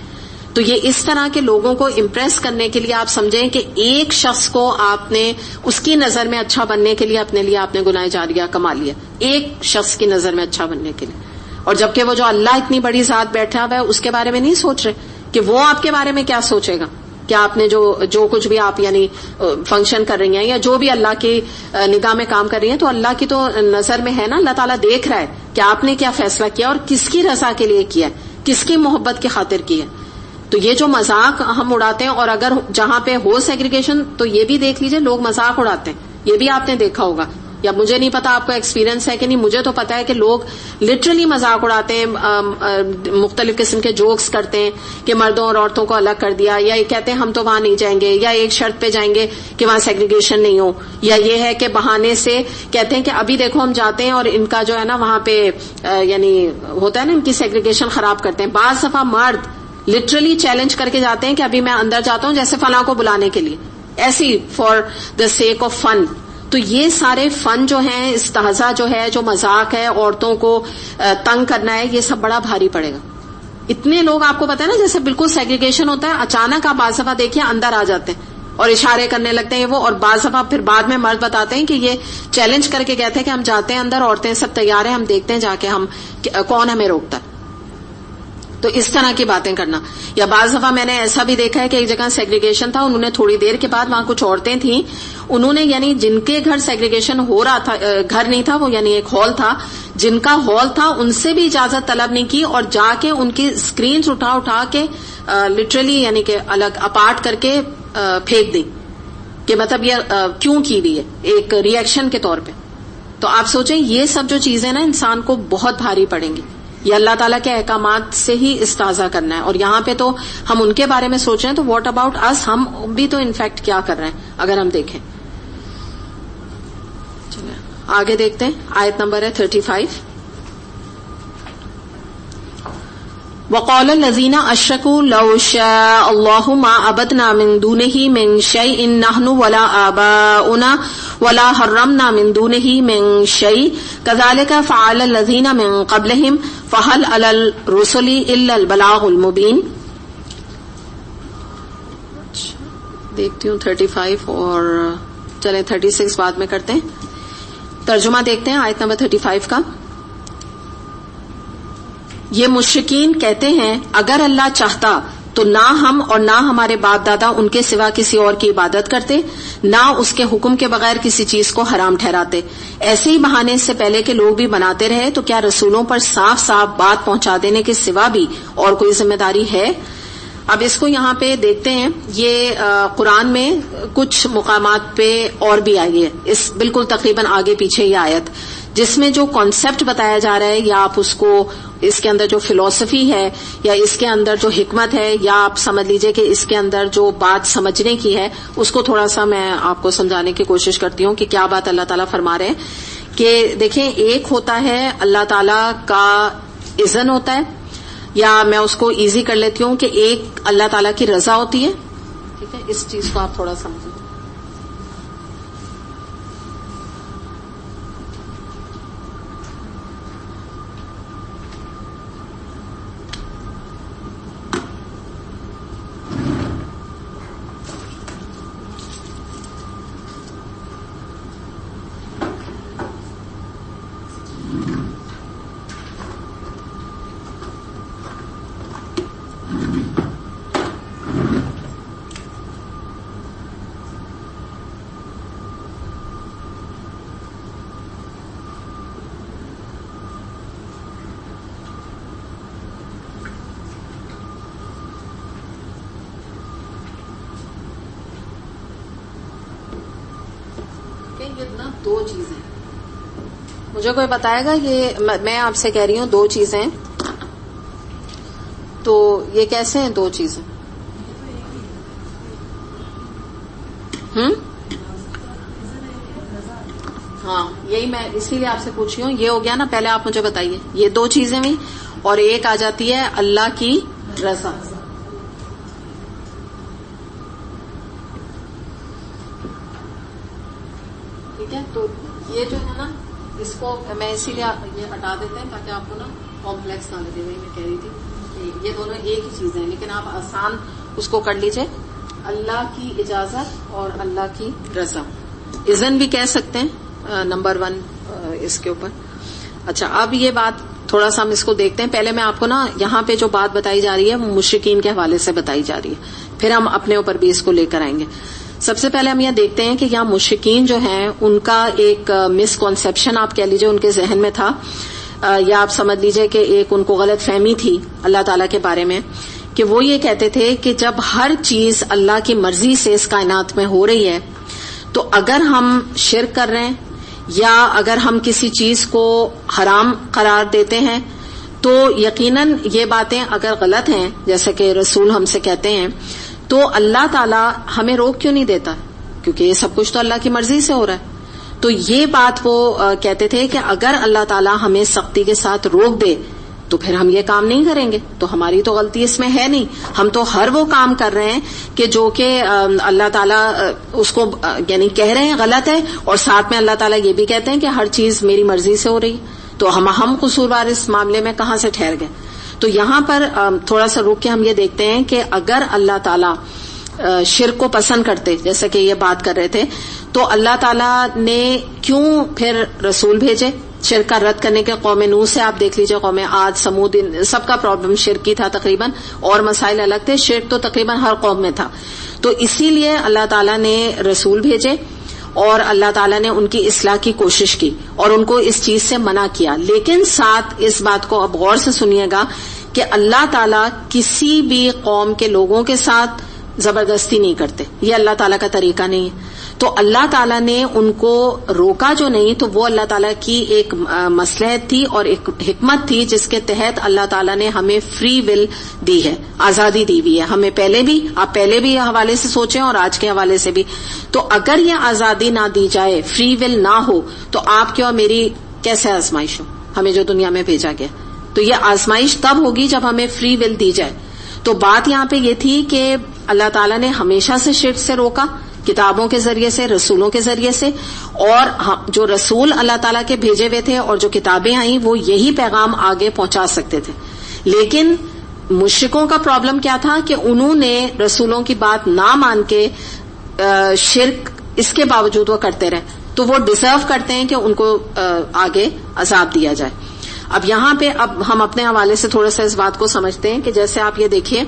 تو یہ اس طرح کے لوگوں کو امپریس کرنے کے لیے آپ سمجھیں کہ ایک شخص کو آپ نے اس کی نظر میں اچھا بننے کے لیے اپنے لیے آپ نے گناہ جاریہ کما لیا, ایک شخص کی نظر میں اچھا بننے کے لیے. اور جبکہ وہ جو اللہ اتنی بڑی ذات بیٹھا ہوا ہے اس کے بارے میں نہیں سوچ رہے کہ وہ آپ کے بارے میں کیا سوچے گا. کیا آپ نے جو کچھ بھی آپ یعنی فنکشن کر رہی ہیں یا جو بھی اللہ کی نگاہ میں کام کر رہی ہیں, تو اللہ کی تو نظر میں ہے نا, اللہ تعالیٰ دیکھ رہا ہے کہ آپ نے کیا فیصلہ کیا اور کس کی رضا کے لیے کیا ہے, کس کی محبت کی خاطر کی ہے. تو یہ جو مذاق ہم اڑاتے ہیں, اور اگر جہاں پہ ہو سیگریگیشن تو یہ بھی دیکھ لیجئے لوگ مذاق اڑاتے ہیں, یہ بھی آپ نے دیکھا ہوگا, یا مجھے نہیں پتا آپ کو ایکسپیرینس ہے کہ نہیں, مجھے تو پتا ہے کہ لوگ لٹرلی مذاق اڑاتے ہیں, مختلف قسم کے جوکس کرتے ہیں کہ مردوں اور عورتوں کو الگ کر دیا, یا یہ کہتے ہیں ہم تو وہاں نہیں جائیں گے, یا ایک شرط پہ جائیں گے کہ وہاں سیگریگیشن نہیں ہو, یا یہ ہے کہ بہانے سے کہتے ہیں کہ ابھی دیکھو ہم جاتے ہیں اور ان کا جو ہے نا وہاں پہ یعنی ہوتا ہے نا ان کی سیگریگیشن خراب کرتے ہیں. بعض دفعہ مرد لٹرلی چیلنج کر کے جاتے ہیں کہ ابھی میں اندر جاتا ہوں جیسے فلاں کو بلانے کے لیے, ایسی for the sake of fun. تو یہ سارے فن جو ہیں, استہزاء جو ہے, جو مذاق ہے, عورتوں کو تنگ کرنا ہے, یہ سب بڑا بھاری پڑے گا. اتنے لوگ آپ کو پتا ہے نا جیسے بالکل سیگریگیشن ہوتا ہے, اچانک آپ بعض دفعہ دیکھیے اندر آ جاتے ہیں اور اشارے کرنے لگتے ہیں وہ, اور بعض دفعہ پھر بعد میں مرد بتاتے ہیں کہ یہ چیلنج کر کے کہتے ہیں کہ ہم جاتے ہیں اندر, عورتیں سب تیار ہیں, ہم دیکھتے ہیں جا کے ہم کون ہمیں روکتا ہے. تو اس طرح کی باتیں کرنا. یا بعض دفعہ میں نے ایسا بھی دیکھا ہے کہ ایک جگہ سیگریگیشن تھا, انہوں نے تھوڑی دیر کے بعد وہاں کچھ عورتیں تھیں, انہوں نے یعنی جن کے گھر سیگریگیشن ہو رہا تھا, گھر نہیں تھا وہ یعنی ایک ہال تھا, جن کا ہال تھا ان سے بھی اجازت طلب نہیں کی, اور جا کے ان کی اسکرینز اٹھا کے لٹرلی یعنی کہ الگ اپارٹ کر کے پھینک دی کہ مطلب یہ کیوں کی ہوئی ہے, ایک ری ایکشن کے طور پہ. تو آپ سوچیں یہ سب جو چیزیں نا انسان کو بہت بھاری پڑیں گی. یہ اللہ تعالیٰ کے احکامات سے ہی استحضاء کرنا ہے, اور یہاں پہ تو ہم ان کے بارے میں سوچ رہے ہیں, تو واٹ اباؤٹ اس, ہم بھی تو انفیکٹ کیا کر رہے ہیں اگر ہم دیکھیں. چلیں آگے دیکھتے ہیں, آیت نمبر ہے 35. وقال الذين اشركوا لو شاء الله ما عبدنا من دونه من شيء نحن ولا آباؤنا ولا حرمنا من دونه من شيء كذلك فعل الذين من قبلهم فهل على الرسل الا البلاغ المبين. دیکھتی ہوں 35 اور چلیں 36 بعد میں کرتے ہیں. ترجمہ دیکھتے ہیں آیت نمبر 35 کا. یہ مشرکین کہتے ہیں اگر اللہ چاہتا تو نہ ہم اور نہ ہمارے باپ دادا ان کے سوا کسی اور کی عبادت کرتے, نہ اس کے حکم کے بغیر کسی چیز کو حرام ٹھہراتے. ایسے ہی بہانے اس سے پہلے کے لوگ بھی بناتے رہے, تو کیا رسولوں پر صاف صاف بات پہنچا دینے کے سوا بھی اور کوئی ذمہ داری ہے؟ اب اس کو یہاں پہ دیکھتے ہیں، یہ قرآن میں کچھ مقامات پہ اور بھی آئی ہے، اس بالکل تقریباً آگے پیچھے یہ آیت، جس میں جو کانسیپٹ بتایا جا رہا ہے، یا آپ اس کو اس کے اندر جو فلسفی ہے، یا اس کے اندر جو حکمت ہے، یا آپ سمجھ لیجئے کہ اس کے اندر جو بات سمجھنے کی ہے، اس کو تھوڑا سا میں آپ کو سمجھانے کی کوشش کرتی ہوں کہ کیا بات اللہ تعالیٰ فرما رہے ہیں. کہ دیکھیں، ایک ہوتا ہے اللہ تعالیٰ کا اذن ہوتا ہے، یا میں اس کو ایزی کر لیتی ہوں کہ ایک اللہ تعالیٰ کی رضا ہوتی ہے. ٹھیک ہے، اس چیز کو آپ تھوڑا سمجھیں. دو چیزیں مجھے کوئی بتائے گا، یہ میں آپ سے کہہ رہی ہوں دو چیزیں، تو یہ کیسے ہیں دو چیزیں؟ ہاں، یہی میں اسی لیے آپ سے پوچھ رہی ہوں. یہ ہو گیا نا، پہلے آپ مجھے بتائیے یہ دو چیزیں بھی، اور ایک آ جاتی ہے اللہ کی رضا. ٹھیک ہے، تو یہ جو ہے نا، اس کو میں اسی لیے یہ ہٹا دیتے ہیں تاکہ آپ کو نا کمپلیکس نہ لگے. وہی میں کہہ رہی تھی کہ یہ دونوں ایک ہی چیزیں ہیں، لیکن آپ آسان اس کو کر لیجئے. اللہ کی اجازت اور اللہ کی رضا، اذن بھی کہہ سکتے ہیں نمبر 1 اس کے اوپر. اچھا، اب یہ بات تھوڑا سا ہم اس کو دیکھتے ہیں. پہلے میں آپ کو نا یہاں پہ جو بات بتائی جا رہی ہے وہ مشرکین کے حوالے سے بتائی جا رہی ہے، پھر ہم اپنے اوپر بھی اس کو لے کر آئیں گے. سب سے پہلے ہم یہ دیکھتے ہیں کہ یہاں مشرکین جو ہیں ان کا ایک مسکنسیپشن آپ کہہ لیجئے ان کے ذہن میں تھا، یا آپ سمجھ لیجئے کہ ایک ان کو غلط فہمی تھی اللہ تعالیٰ کے بارے میں، کہ وہ یہ کہتے تھے کہ جب ہر چیز اللہ کی مرضی سے اس کائنات میں ہو رہی ہے، تو اگر ہم شرک کر رہے ہیں یا اگر ہم کسی چیز کو حرام قرار دیتے ہیں، تو یقیناً یہ باتیں اگر غلط ہیں، جیسے کہ رسول ہم سے کہتے ہیں، تو اللہ تعالیٰ ہمیں روک کیوں نہیں دیتا؟ کیونکہ یہ سب کچھ تو اللہ کی مرضی سے ہو رہا ہے. تو یہ بات وہ کہتے تھے کہ اگر اللہ تعالیٰ ہمیں سختی کے ساتھ روک دے تو پھر ہم یہ کام نہیں کریں گے، تو ہماری تو غلطی اس میں ہے نہیں. ہم تو ہر وہ کام کر رہے ہیں کہ جو کہ اللہ تعالیٰ اس کو یعنی کہہ رہے ہیں غلط ہے، اور ساتھ میں اللہ تعالیٰ یہ بھی کہتے ہیں کہ ہر چیز میری مرضی سے ہو رہی ہے. تو ہم قصوروار اس معاملے میں کہاں سے ٹھہر گئے؟ تو یہاں پر تھوڑا سا رک کے ہم یہ دیکھتے ہیں کہ اگر اللہ تعالیٰ شرک کو پسند کرتے، جیسا کہ یہ بات کر رہے تھے، تو اللہ تعالیٰ نے کیوں پھر رسول بھیجے شرک کا رد کرنے کے؟ قوم نوح سے آپ دیکھ لیجئے، قوم عاد، سمود، سب کا پرابلم شرک کی تھا تقریباً، اور مسائل الگ تھے، شرک تو تقریباً ہر قوم میں تھا. تو اسی لیے اللہ تعالیٰ نے رسول بھیجے، اور اللہ تعالیٰ نے ان کی اصلاح کی کوشش کی اور ان کو اس چیز سے منع کیا. لیکن ساتھ اس بات کو اب غور سے سنیے گا کہ اللہ تعالیٰ کسی بھی قوم کے لوگوں کے ساتھ زبردستی نہیں کرتے، یہ اللہ تعالیٰ کا طریقہ نہیں ہے. تو اللہ تعالیٰ نے ان کو روکا جو نہیں، تو وہ اللہ تعالیٰ کی ایک مصلحت تھی اور ایک حکمت تھی، جس کے تحت اللہ تعالیٰ نے ہمیں فری ول دی ہے، آزادی دی ہوئی ہے ہمیں. پہلے بھی آپ پہلے بھی حوالے سے سوچیں اور آج کے حوالے سے بھی. تو اگر یہ آزادی نہ دی جائے، فری ول نہ ہو، تو آپ کی اور میری کیسے آزمائش ہو؟ ہمیں جو دنیا میں بھیجا گیا، تو یہ آزمائش تب ہوگی جب ہمیں فری ول دی جائے. تو بات یہاں پہ یہ تھی کہ اللہ تعالیٰ نے ہمیشہ سے شرک سے روکا، کتابوں کے ذریعے سے، رسولوں کے ذریعے سے، اور جو رسول اللہ تعالیٰ کے بھیجے ہوئے تھے اور جو کتابیں آئیں وہ یہی پیغام آگے پہنچا سکتے تھے. لیکن مشرکوں کا پرابلم کیا تھا کہ انہوں نے رسولوں کی بات نہ مان کے شرک اس کے باوجود وہ کرتے رہے، تو وہ ڈیزرو کرتے ہیں کہ ان کو آگے عذاب دیا جائے. اب یہاں پہ اب ہم اپنے حوالے سے تھوڑا سا اس بات کو سمجھتے ہیں کہ جیسے آپ یہ دیکھیے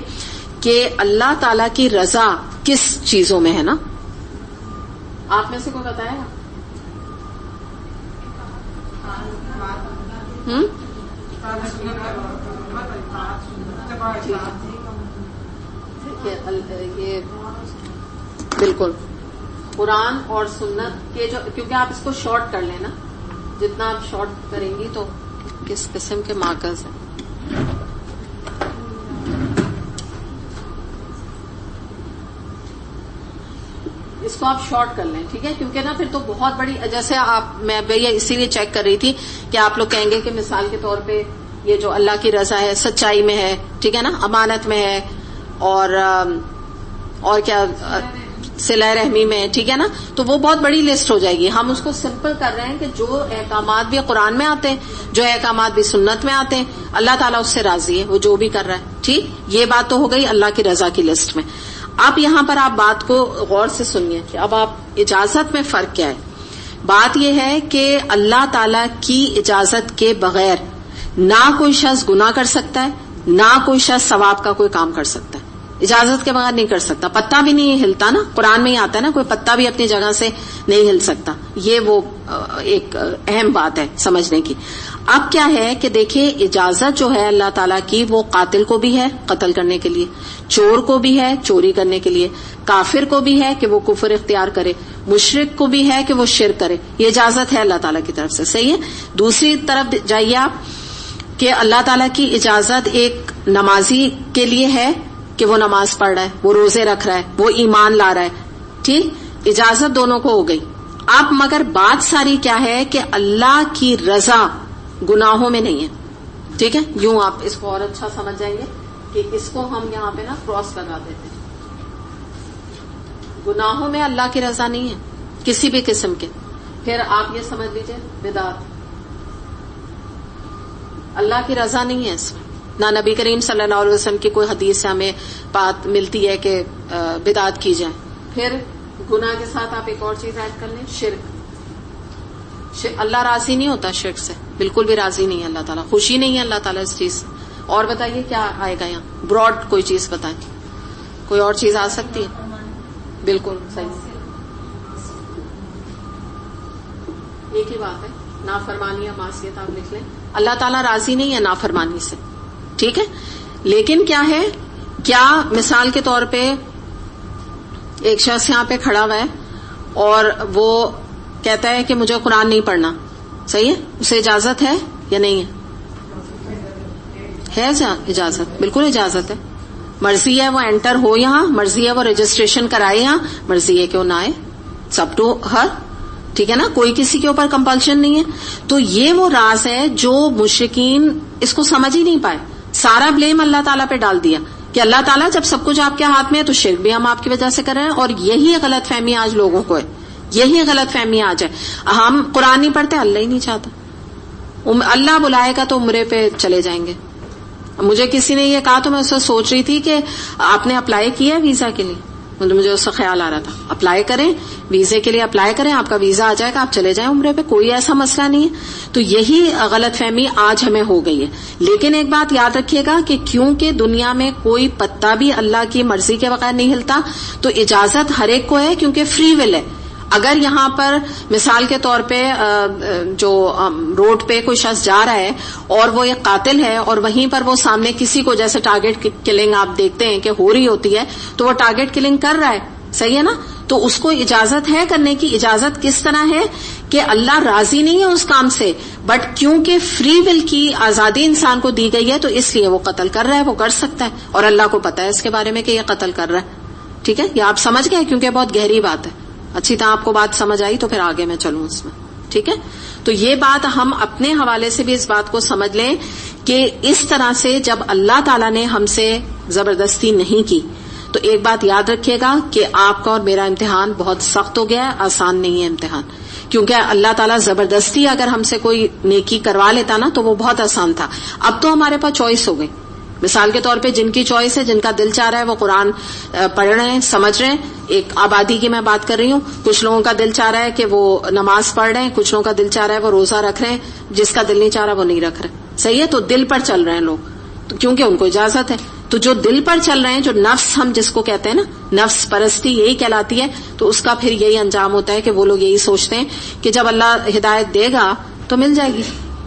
کہ اللہ تعالیٰ کی رضا کس چیزوں میں ہے نا؟ آپ میں سے کوئی بتائے گا؟ یہ بالکل قرآن اور سنت کے جو، کیونکہ آپ اس کو شارٹ کر لیں نا، جتنا آپ شارٹ کریں گی تو کس قسم کے مارکرز ہیں. اس کو آپ شارٹ کر لیں، ٹھیک ہے، کیونکہ نا پھر تو بہت بڑی، جیسے آپ، میں بھیا اسی لیے چیک کر رہی تھی کہ آپ لوگ کہیں گے کہ مثال کے طور پہ یہ جو اللہ کی رضا ہے سچائی میں ہے، ٹھیک ہے نا، امانت میں ہے، اور کیا صلہ رحمی میں، ٹھیک ہے نا، تو وہ بہت بڑی لسٹ ہو جائے گی. ہم اس کو سمپل کر رہے ہیں کہ جو احکامات بھی قرآن میں آتے ہیں، جو احکامات بھی سنت میں آتے ہیں، اللہ تعالیٰ اس سے راضی ہے، وہ جو بھی کر رہا ہے. ٹھیک، یہ بات تو ہو گئی اللہ کی رضا کی لسٹ میں. اب یہاں پر آپ بات کو غور سے سنیے کہ اب آپ اجازت میں فرق کیا ہے. بات یہ ہے کہ اللہ تعالیٰ کی اجازت کے بغیر نہ کوئی شخص گناہ کر سکتا ہے، نہ کوئی شخص ثواب کا کوئی کام کر سکتا ہے. اجازت کے بغیر نہیں کر سکتا. پتا بھی نہیں ہلتا نا، قرآن میں ہی آتا ہے نا، کوئی پتا بھی اپنی جگہ سے نہیں ہل سکتا. یہ وہ ایک اہم بات ہے سمجھنے کی. اب کیا ہے کہ دیکھیے، اجازت جو ہے اللہ تعالیٰ کی، وہ قاتل کو بھی ہے قتل کرنے کے لیے، چور کو بھی ہے چوری کرنے کے لیے، کافر کو بھی ہے کہ وہ کفر اختیار کرے، مشرک کو بھی ہے کہ وہ شرک کرے. یہ اجازت ہے اللہ تعالیٰ کی طرف سے، صحیح ہے. دوسری طرف جائیے آپ کہ اللہ تعالیٰ کی اجازت ایک نمازی کے لیے ہے کہ وہ نماز پڑھ رہا ہے، وہ روزے رکھ رہا ہے، وہ ایمان لا رہا ہے. ٹھیک، اجازت دونوں کو ہو گئی. اب مگر بات ساری کیا ہے کہ اللہ کی رضا گناہوں میں نہیں ہے. ٹھیک ہے، یوں آپ اس کو اور اچھا سمجھ جائیں گے کہ اس کو ہم یہاں پہ نا کراس لگا دیتے ہیں. گناہوں میں اللہ کی رضا نہیں ہے کسی بھی قسم کے. پھر آپ یہ سمجھ لیجئے بدعت، اللہ کی رضا نہیں ہے اس میں. نہ نبی کریم صلی اللہ علیہ وسلم کی کوئی حدیث سے ہمیں بات ملتی ہے کہ بدعت کی جائے. پھر گناہ کے ساتھ آپ ایک اور چیز ایڈ کر لیں، شرک. اللہ راضی نہیں ہوتا شرک سے، بالکل بھی راضی نہیں ہے اللہ تعالیٰ، خوشی نہیں ہے اللہ تعالیٰ اس چیز سے. اور بتائیے کیا آئے گا یہاں، براڈ کوئی چیز بتائیں، کوئی اور چیز آ سکتی ہے؟ بالکل صحیح، ایک ہی بات ہے، نافرمانی یا معصیت آپ لکھ لیں. اللہ تعالیٰ راضی نہیں ہے نافرمانی سے، ٹھیک ہے. لیکن کیا ہے، کیا مثال کے طور پہ ایک شخص یہاں پہ کھڑا ہوا ہے اور وہ کہتا ہے کہ مجھے قرآن نہیں پڑھنا، صحیح ہے، اسے اجازت ہے یا نہیں ہے؟ اجازت، بالکل اجازت ہے. مرضی ہے وہ انٹر ہو یہاں، مرضی ہے وہ رجسٹریشن کرائے یہاں، مرضی ہے کہ وہ نہ آئے. سب ٹو ہر، ٹھیک ہے نا، کوئی کسی کے اوپر کمپلشن نہیں ہے. تو یہ وہ راز ہے جو مشرکین اس کو سمجھ ہی نہیں پائے. سارا بلیم اللہ تعالیٰ پہ ڈال دیا کہ اللہ تعالیٰ جب سب کچھ آپ کے ہاتھ میں ہے تو شرک بھی ہم آپ کی وجہ سے کر رہے ہیں. اور یہی غلط فہمی آج لوگوں کو ہے، یہی غلط فہمی آج ہے. ہم قرآن نہیں پڑھتے، اللہ ہی نہیں چاہتا، اللہ بلائے گا تو عمرے پہ چلے جائیں گے. مجھے کسی نے یہ کہا تو میں اس وقت سوچ رہی تھی کہ آپ نے اپلائی کیا ہے ویزا کے لیے. مجھے اس کا خیال آ رہا تھا، اپلائی کریں ویزے کے لیے، اپلائی کریں، آپ کا ویزا آ جائے گا، آپ چلے جائیں عمرے پہ، کوئی ایسا مسئلہ نہیں ہے. تو یہی غلط فہمی آج ہمیں ہو گئی ہے. لیکن ایک بات یاد رکھیے گا کہ کیونکہ دنیا میں کوئی پتا بھی اللہ کی مرضی کے بغیر نہیں ہلتا، تو اجازت ہر ایک کو ہے کیونکہ فری ول ہے. اگر یہاں پر مثال کے طور پہ جو روڈ پہ کوئی شخص جا رہا ہے اور وہ ایک قاتل ہے اور وہیں پر وہ سامنے کسی کو، جیسے ٹارگٹ کلنگ آپ دیکھتے ہیں کہ ہو رہی ہوتی ہے، تو وہ ٹارگٹ کلنگ کر رہا ہے، صحیح ہے نا، تو اس کو اجازت ہے کرنے کی. اجازت کس طرح ہے کہ اللہ راضی نہیں ہے اس کام سے، بٹ کیونکہ فری ول کی آزادی انسان کو دی گئی ہے تو اس لیے وہ قتل کر رہا ہے، وہ کر سکتا ہے، اور اللہ کو پتا ہے اس کے بارے میں کہ یہ قتل کر رہا ہے. ٹھیک ہے، یہ آپ سمجھ گئے کیونکہ بہت گہری بات ہے. اچھی طرح آپ کو بات سمجھ آئی تو پھر آگے میں چلوں اس میں. ٹھیک ہے، تو یہ بات ہم اپنے حوالے سے بھی اس بات کو سمجھ لیں کہ اس طرح سے جب اللہ تعالیٰ نے ہم سے زبردستی نہیں کی تو ایک بات یاد رکھیے گا کہ آپ کا اور میرا امتحان بہت سخت ہو گیا ہے، آسان نہیں ہے امتحان. کیونکہ اللہ تعالیٰ زبردستی اگر ہم سے کوئی نیکی کروا لیتا نا تو وہ بہت آسان تھا. اب تو ہمارے پاس چوائس ہو گئی. مثال کے طور پہ جن کی چوائس ہے، جن کا دل چاہ رہا ہے وہ قرآن پڑھ رہے ہیں، سمجھ رہے ہیں. ایک آبادی کی میں بات کر رہی ہوں. کچھ لوگوں کا دل چاہ رہا ہے کہ وہ نماز پڑھ رہے ہیں، کچھ لوگوں کا دل چاہ رہا ہے وہ روزہ رکھ رہے ہیں، جس کا دل نہیں چاہ رہا وہ نہیں رکھ رہے. صحیح ہے، تو دل پر چل رہے ہیں لوگ، تو کیونکہ ان کو اجازت ہے. تو جو دل پر چل رہے ہیں، جو نفس ہم جس کو کہتے ہیں نا، نفس پرستی یہی کہلاتی ہے، تو اس کا پھر یہی انجام ہوتا ہے کہ وہ لوگ یہی سوچتے ہیں کہ جب اللہ ہدایت دے گا تو مل جائے گی،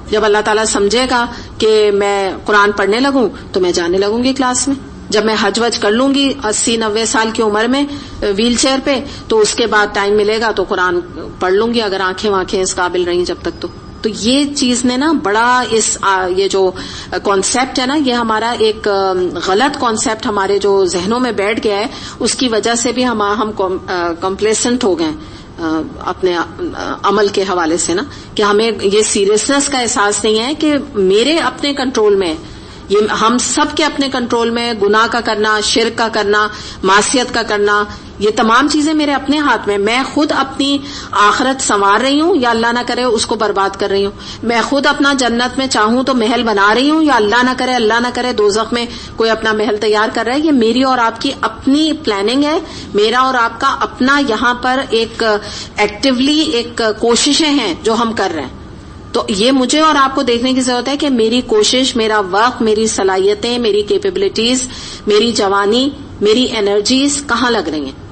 جب اللہ تعالیٰ سمجھے گا کہ میں قرآن پڑھنے لگوں تو میں جانے لگوں گی کلاس میں، جب میں حج وج کر لوں گی 80-90 سال کی عمر میں ویل چیئر پہ، تو اس کے بعد ٹائم ملے گا تو قرآن پڑھ لوں گی اگر آنکھیں اس قابل رہیں جب تک. تو یہ چیز نے نا بڑا یہ جو کانسیپٹ ہے نا، یہ ہمارا ایک غلط کانسیپٹ ہمارے جو ذہنوں میں بیٹھ گیا ہے، اس کی وجہ سے بھی ہم کمپلیسنٹ ہو گئے اپنے عمل کے حوالے سے نا، کہ ہمیں یہ سیریسنس کا احساس نہیں ہے کہ میرے اپنے کنٹرول میں، یہ ہم سب کے اپنے کنٹرول میں، گناہ کا کرنا، شرک کا کرنا، معصیت کا کرنا، یہ تمام چیزیں میرے اپنے ہاتھ میں. میں خود اپنی آخرت سنوار رہی ہوں یا اللہ نہ کرے اس کو برباد کر رہی ہوں. میں خود اپنا جنت میں چاہوں تو محل بنا رہی ہوں یا اللہ نہ کرے دوزخ میں کوئی اپنا محل تیار کر رہا ہے. یہ میری اور آپ کی اپنی پلاننگ ہے، میرا اور آپ کا اپنا یہاں پر ایک ایکٹیولی ایک کوششیں ہیں جو ہم کر رہے ہیں. تو یہ مجھے اور آپ کو دیکھنے کی ضرورت ہے کہ میری کوشش، میرا وقت، میری صلاحیتیں، میری کیپیبلٹیز، میری جوانی، میری انرجیز کہاں لگ رہی ہیں.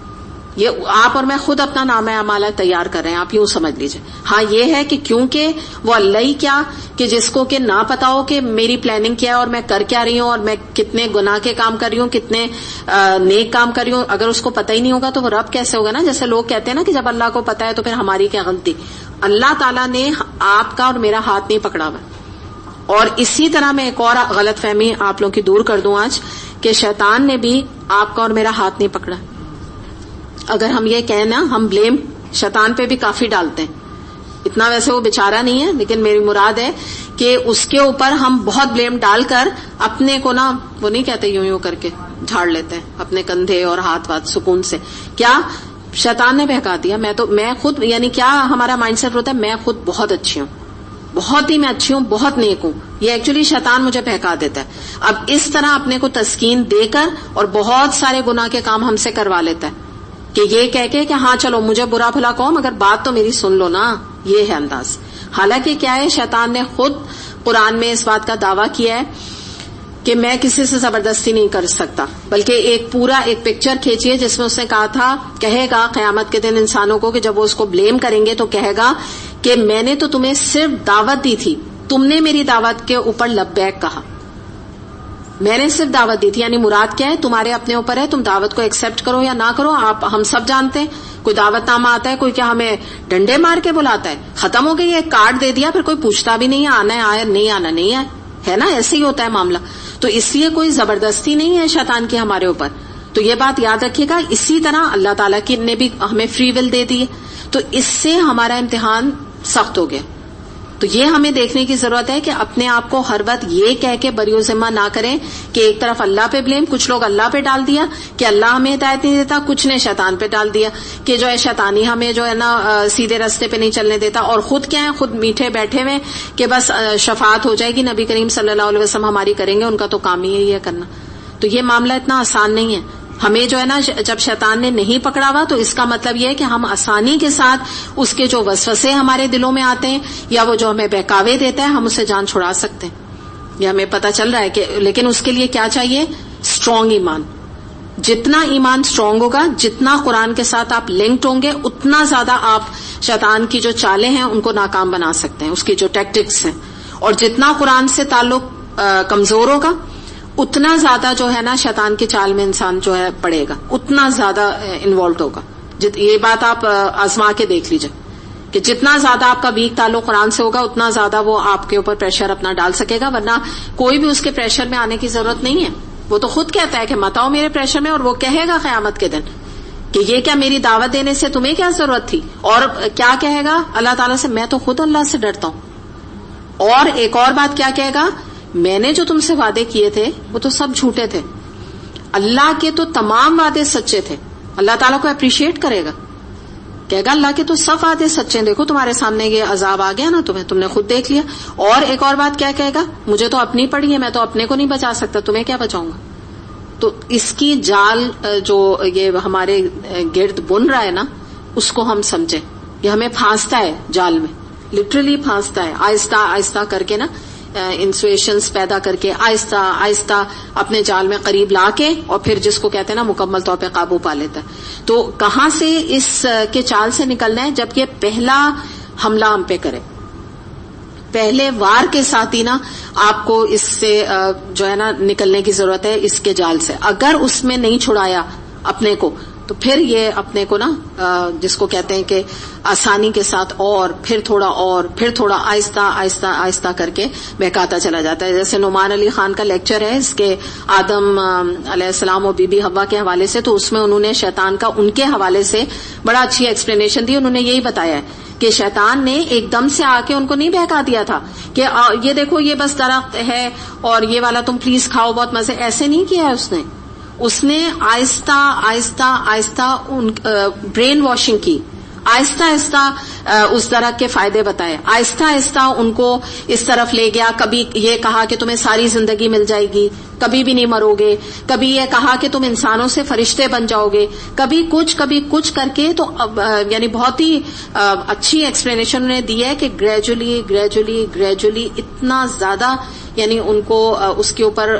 یہ آپ اور میں خود اپنا نامہ اعمال تیار کر رہے ہیں، آپ یوں سمجھ لیجئے. ہاں یہ ہے کہ کیونکہ وہ اللہ ہی کیا کہ جس کو کہ نہ پتا ہو کہ میری پلاننگ کیا ہے اور میں کر کیا رہی ہوں اور میں کتنے گناہ کے کام کر رہی ہوں، کتنے نیک کام کر رہی ہوں، اگر اس کو پتہ ہی نہیں ہوگا تو وہ رب کیسے ہوگا نا. جیسے لوگ کہتے ہیں نا کہ جب اللہ کو پتا ہے تو پھر ہماری کیا غلطی. اللہ تعالیٰ نے آپ کا اور میرا ہاتھ نہیں پکڑا ہوا. اور اسی طرح میں ایک اور غلط فہمی آپ لوگوں کی دور کر دوں آج، کہ شیطان نے بھی آپ کا اور میرا ہاتھ نہیں پکڑا. اگر ہم یہ کہیں نا، ہم بلیم شیطان پہ بھی کافی ڈالتے ہیں. اتنا ویسے وہ بیچارہ نہیں ہے، لیکن میری مراد ہے کہ اس کے اوپر ہم بہت بلیم ڈال کر اپنے کو نا، وہ نہیں کہتے یوں کر کے جھاڑ لیتے ہیں اپنے کندھے اور ہاتھ سکون سے. کیا شیطان نے بہکا دیا. میں خود یعنی کیا ہمارا مائنڈ سیٹ ہوتا ہے، میں خود بہت اچھی ہوں، بہت ہی میں اچھی ہوں، بہت نیک ہوں. یہ ایکچولی شیطان مجھے بہکا دیتا ہے. اب اس طرح اپنے کو تسکین دے کر اور بہت سارے گناہ کے کام ہم سے کروا لیتا ہے کہ یہ کہہ کے کہ ہاں چلو مجھے برا بھلا کہو مگر بات تو میری سن لو نا. یہ ہے انداز. حالانکہ کیا ہے، شیطان نے خود قرآن میں اس بات کا دعویٰ کیا ہے کہ میں کسی سے زبردستی نہیں کر سکتا، بلکہ ایک پکچر کھینچیے جس میں اس نے کہا تھا، کہے گا قیامت کے دن انسانوں کو کہ جب وہ اس کو بلیم کریں گے تو کہے گا کہ میں نے تو تمہیں صرف دعوت دی تھی، تم نے میری دعوت کے اوپر لبیک کہا. میں نے صرف دعوت دی تھی. یعنی مراد کیا ہے، تمہارے اپنے اوپر ہے، تم دعوت کو ایکسپٹ کرو یا نہ کرو. ہم سب جانتے ہیں کوئی دعوت نامہ آتا ہے، کوئی کیا ہمیں ڈنڈے مار کے بلاتا ہے، ختم ہو گئی ہے، کارڈ دے دیا، پھر کوئی پوچھتا بھی نہیں ہے آنا ہے آیا نہیں آنا نہیں ہے نا. ایسے ہی ہوتا ہے معاملہ. تو اس لیے کوئی زبردستی نہیں ہے شیطان کی ہمارے اوپر. تو یہ بات یاد رکھیے گا. اسی طرح اللہ تعالیٰ کی نے بھی ہمیں فری ول دے دی ہے. تو اس سے ہمارا امتحان سخت ہو گیا. تو یہ ہمیں دیکھنے کی ضرورت ہے کہ اپنے آپ کو ہر وقت یہ کہہ کے بری و ذمہ نہ کریں کہ ایک طرف اللہ پہ بلیم، کچھ لوگ اللہ پہ ڈال دیا کہ اللہ ہمیں ہدایت نہیں دیتا، کچھ نے شیطان پہ ڈال دیا کہ جو ہے شیطانی ہمیں جو ہے نا سیدھے راستے پہ نہیں چلنے دیتا. اور خود کیا ہے، خود میٹھے بیٹھے ہوئے کہ بس شفاعت ہو جائے گی، نبی کریم صلی اللہ علیہ وسلم ہماری کریں گے، ان کا تو کام ہی ہے کرنا. تو یہ معاملہ اتنا آسان نہیں ہے. ہمیں جو ہے نا جب شیطان نے نہیں پکڑا ہوا تو اس کا مطلب یہ ہے کہ ہم آسانی کے ساتھ اس کے جو وسوسے ہمارے دلوں میں آتے ہیں یا وہ جو ہمیں بہکاوے دیتا ہے ہم اسے جان چھڑا سکتے ہیں. یہ ہمیں پتہ چل رہا ہے کہ لیکن اس کے لیے کیا چاہیے، اسٹرانگ ایمان. جتنا ایمان اسٹرانگ ہوگا، جتنا قرآن کے ساتھ آپ لنکڈ ہوں گے، اتنا زیادہ آپ شیطان کی جو چالیں ہیں ان کو ناکام بنا سکتے ہیں، اس کی جو ٹیکٹکس ہیں. اور جتنا قرآن سے تعلق کمزور ہوگا اتنا زیادہ جو ہے نا شیطان کی چال میں انسان جو ہے پڑے گا، اتنا زیادہ انوالوڈ ہوگا. یہ بات آپ آزما کے دیکھ لیجئے کہ جتنا زیادہ آپ کا ویک تعلق قرآن سے ہوگا اتنا زیادہ وہ آپ کے اوپر پریشر اپنا ڈال سکے گا. ورنہ کوئی بھی اس کے پریشر میں آنے کی ضرورت نہیں ہے. وہ تو خود کہتا ہے کہ مت آؤ میرے پریشر میں، اور وہ کہے گا قیامت کے دن کہ یہ کیا میری دعوت دینے سے تمہیں کیا ضرورت تھی. اور کیا کہے گا اللہ تعالیٰ سے، میں تو خود اللہ سے ڈرتا ہوں. اور ایک اور بات کیا کہے گا، میں نے جو تم سے وعدے کیے تھے وہ تو سب جھوٹے تھے. اللہ کے تو تمام وعدے سچے تھے. اللہ تعالیٰ کو اپریشیٹ کرے گا، کہے گا اللہ کے تو سب وعدے سچے ہیں، دیکھو تمہارے سامنے یہ عذاب آ گیا نا تم نے خود دیکھ لیا. اور ایک اور بات کیا کہے گا، مجھے تو اپنی پڑی ہے، میں تو اپنے کو نہیں بچا سکتا، تمہیں کیا بچاؤں گا. تو اس کی جال جو یہ ہمارے گرد بن رہا ہے نا اس کو ہم سمجھیں. یہ ہمیں پھانستا ہے جال میں، لٹرلی پھانستا ہے. آہستہ آہستہ کر کے نا انسویشنز پیدا کر کے آہستہ آہستہ اپنے جال میں قریب لا کے اور پھر جس کو کہتے ہیں نا مکمل طور پہ قابو پا لیتا ہے. تو کہاں سے اس کے چال سے نکلنا ہے، جب یہ پہلا حملہ ہم پہ کرے. پہلے وار کے ساتھ ہی نا آپ کو اس سے جو ہے نا نکلنے کی ضرورت ہے اس کے جال سے. اگر اس میں نہیں چھڑایا اپنے کو تو پھر یہ اپنے کو نا جس کو کہتے ہیں کہ آسانی کے ساتھ اور پھر تھوڑا آہستہ آہستہ آہستہ کر کے بہکاتا چلا جاتا ہے. جیسے نعمان علی خان کا لیکچر ہے اس کے آدم علیہ السلام اور بی بی حوا کے حوالے سے, تو اس میں انہوں نے شیطان کا ان کے حوالے سے بڑا اچھی ایکسپلینیشن دی. انہوں نے یہی بتایا ہے کہ شیطان نے ایک دم سے آ کے ان کو نہیں بہکا دیا تھا کہ یہ دیکھو یہ بس درخت ہے اور یہ والا تم پلیز کھاؤ بہت مزے, ایسے نہیں کیا ہے اس نے آہستہ آہستہ آہستہ برین واشنگ کی, آہستہ آہستہ اس درخت کے فائدے بتائے, آہستہ آہستہ ان کو اس طرف لے گیا. کبھی یہ کہا کہ تمہیں ساری زندگی مل جائے گی, کبھی بھی نہیں مرو گے, کبھی یہ کہا کہ تم انسانوں سے فرشتے بن جاؤ گے, کبھی کچھ کر کے. تو یعنی بہت ہی اچھی ایکسپلینیشن انہوں نے دی ہے کہ گریجولی اتنا زیادہ یعنی ان کو اس کے اوپر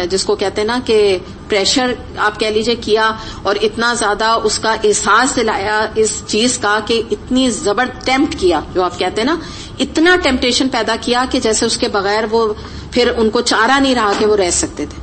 جس کو کہتے ہیں نا کہ پریشر آپ کہہ لیجئے کیا, اور اتنا زیادہ اس کا احساس دلایا اس چیز کا کہ اتنی ٹیمپٹ کیا, جو آپ کہتے ہیں نا اتنا ٹیمپٹیشن پیدا کیا کہ جیسے اس کے بغیر وہ پھر ان کو چارہ نہیں رہا کہ وہ رہ سکتے تھے.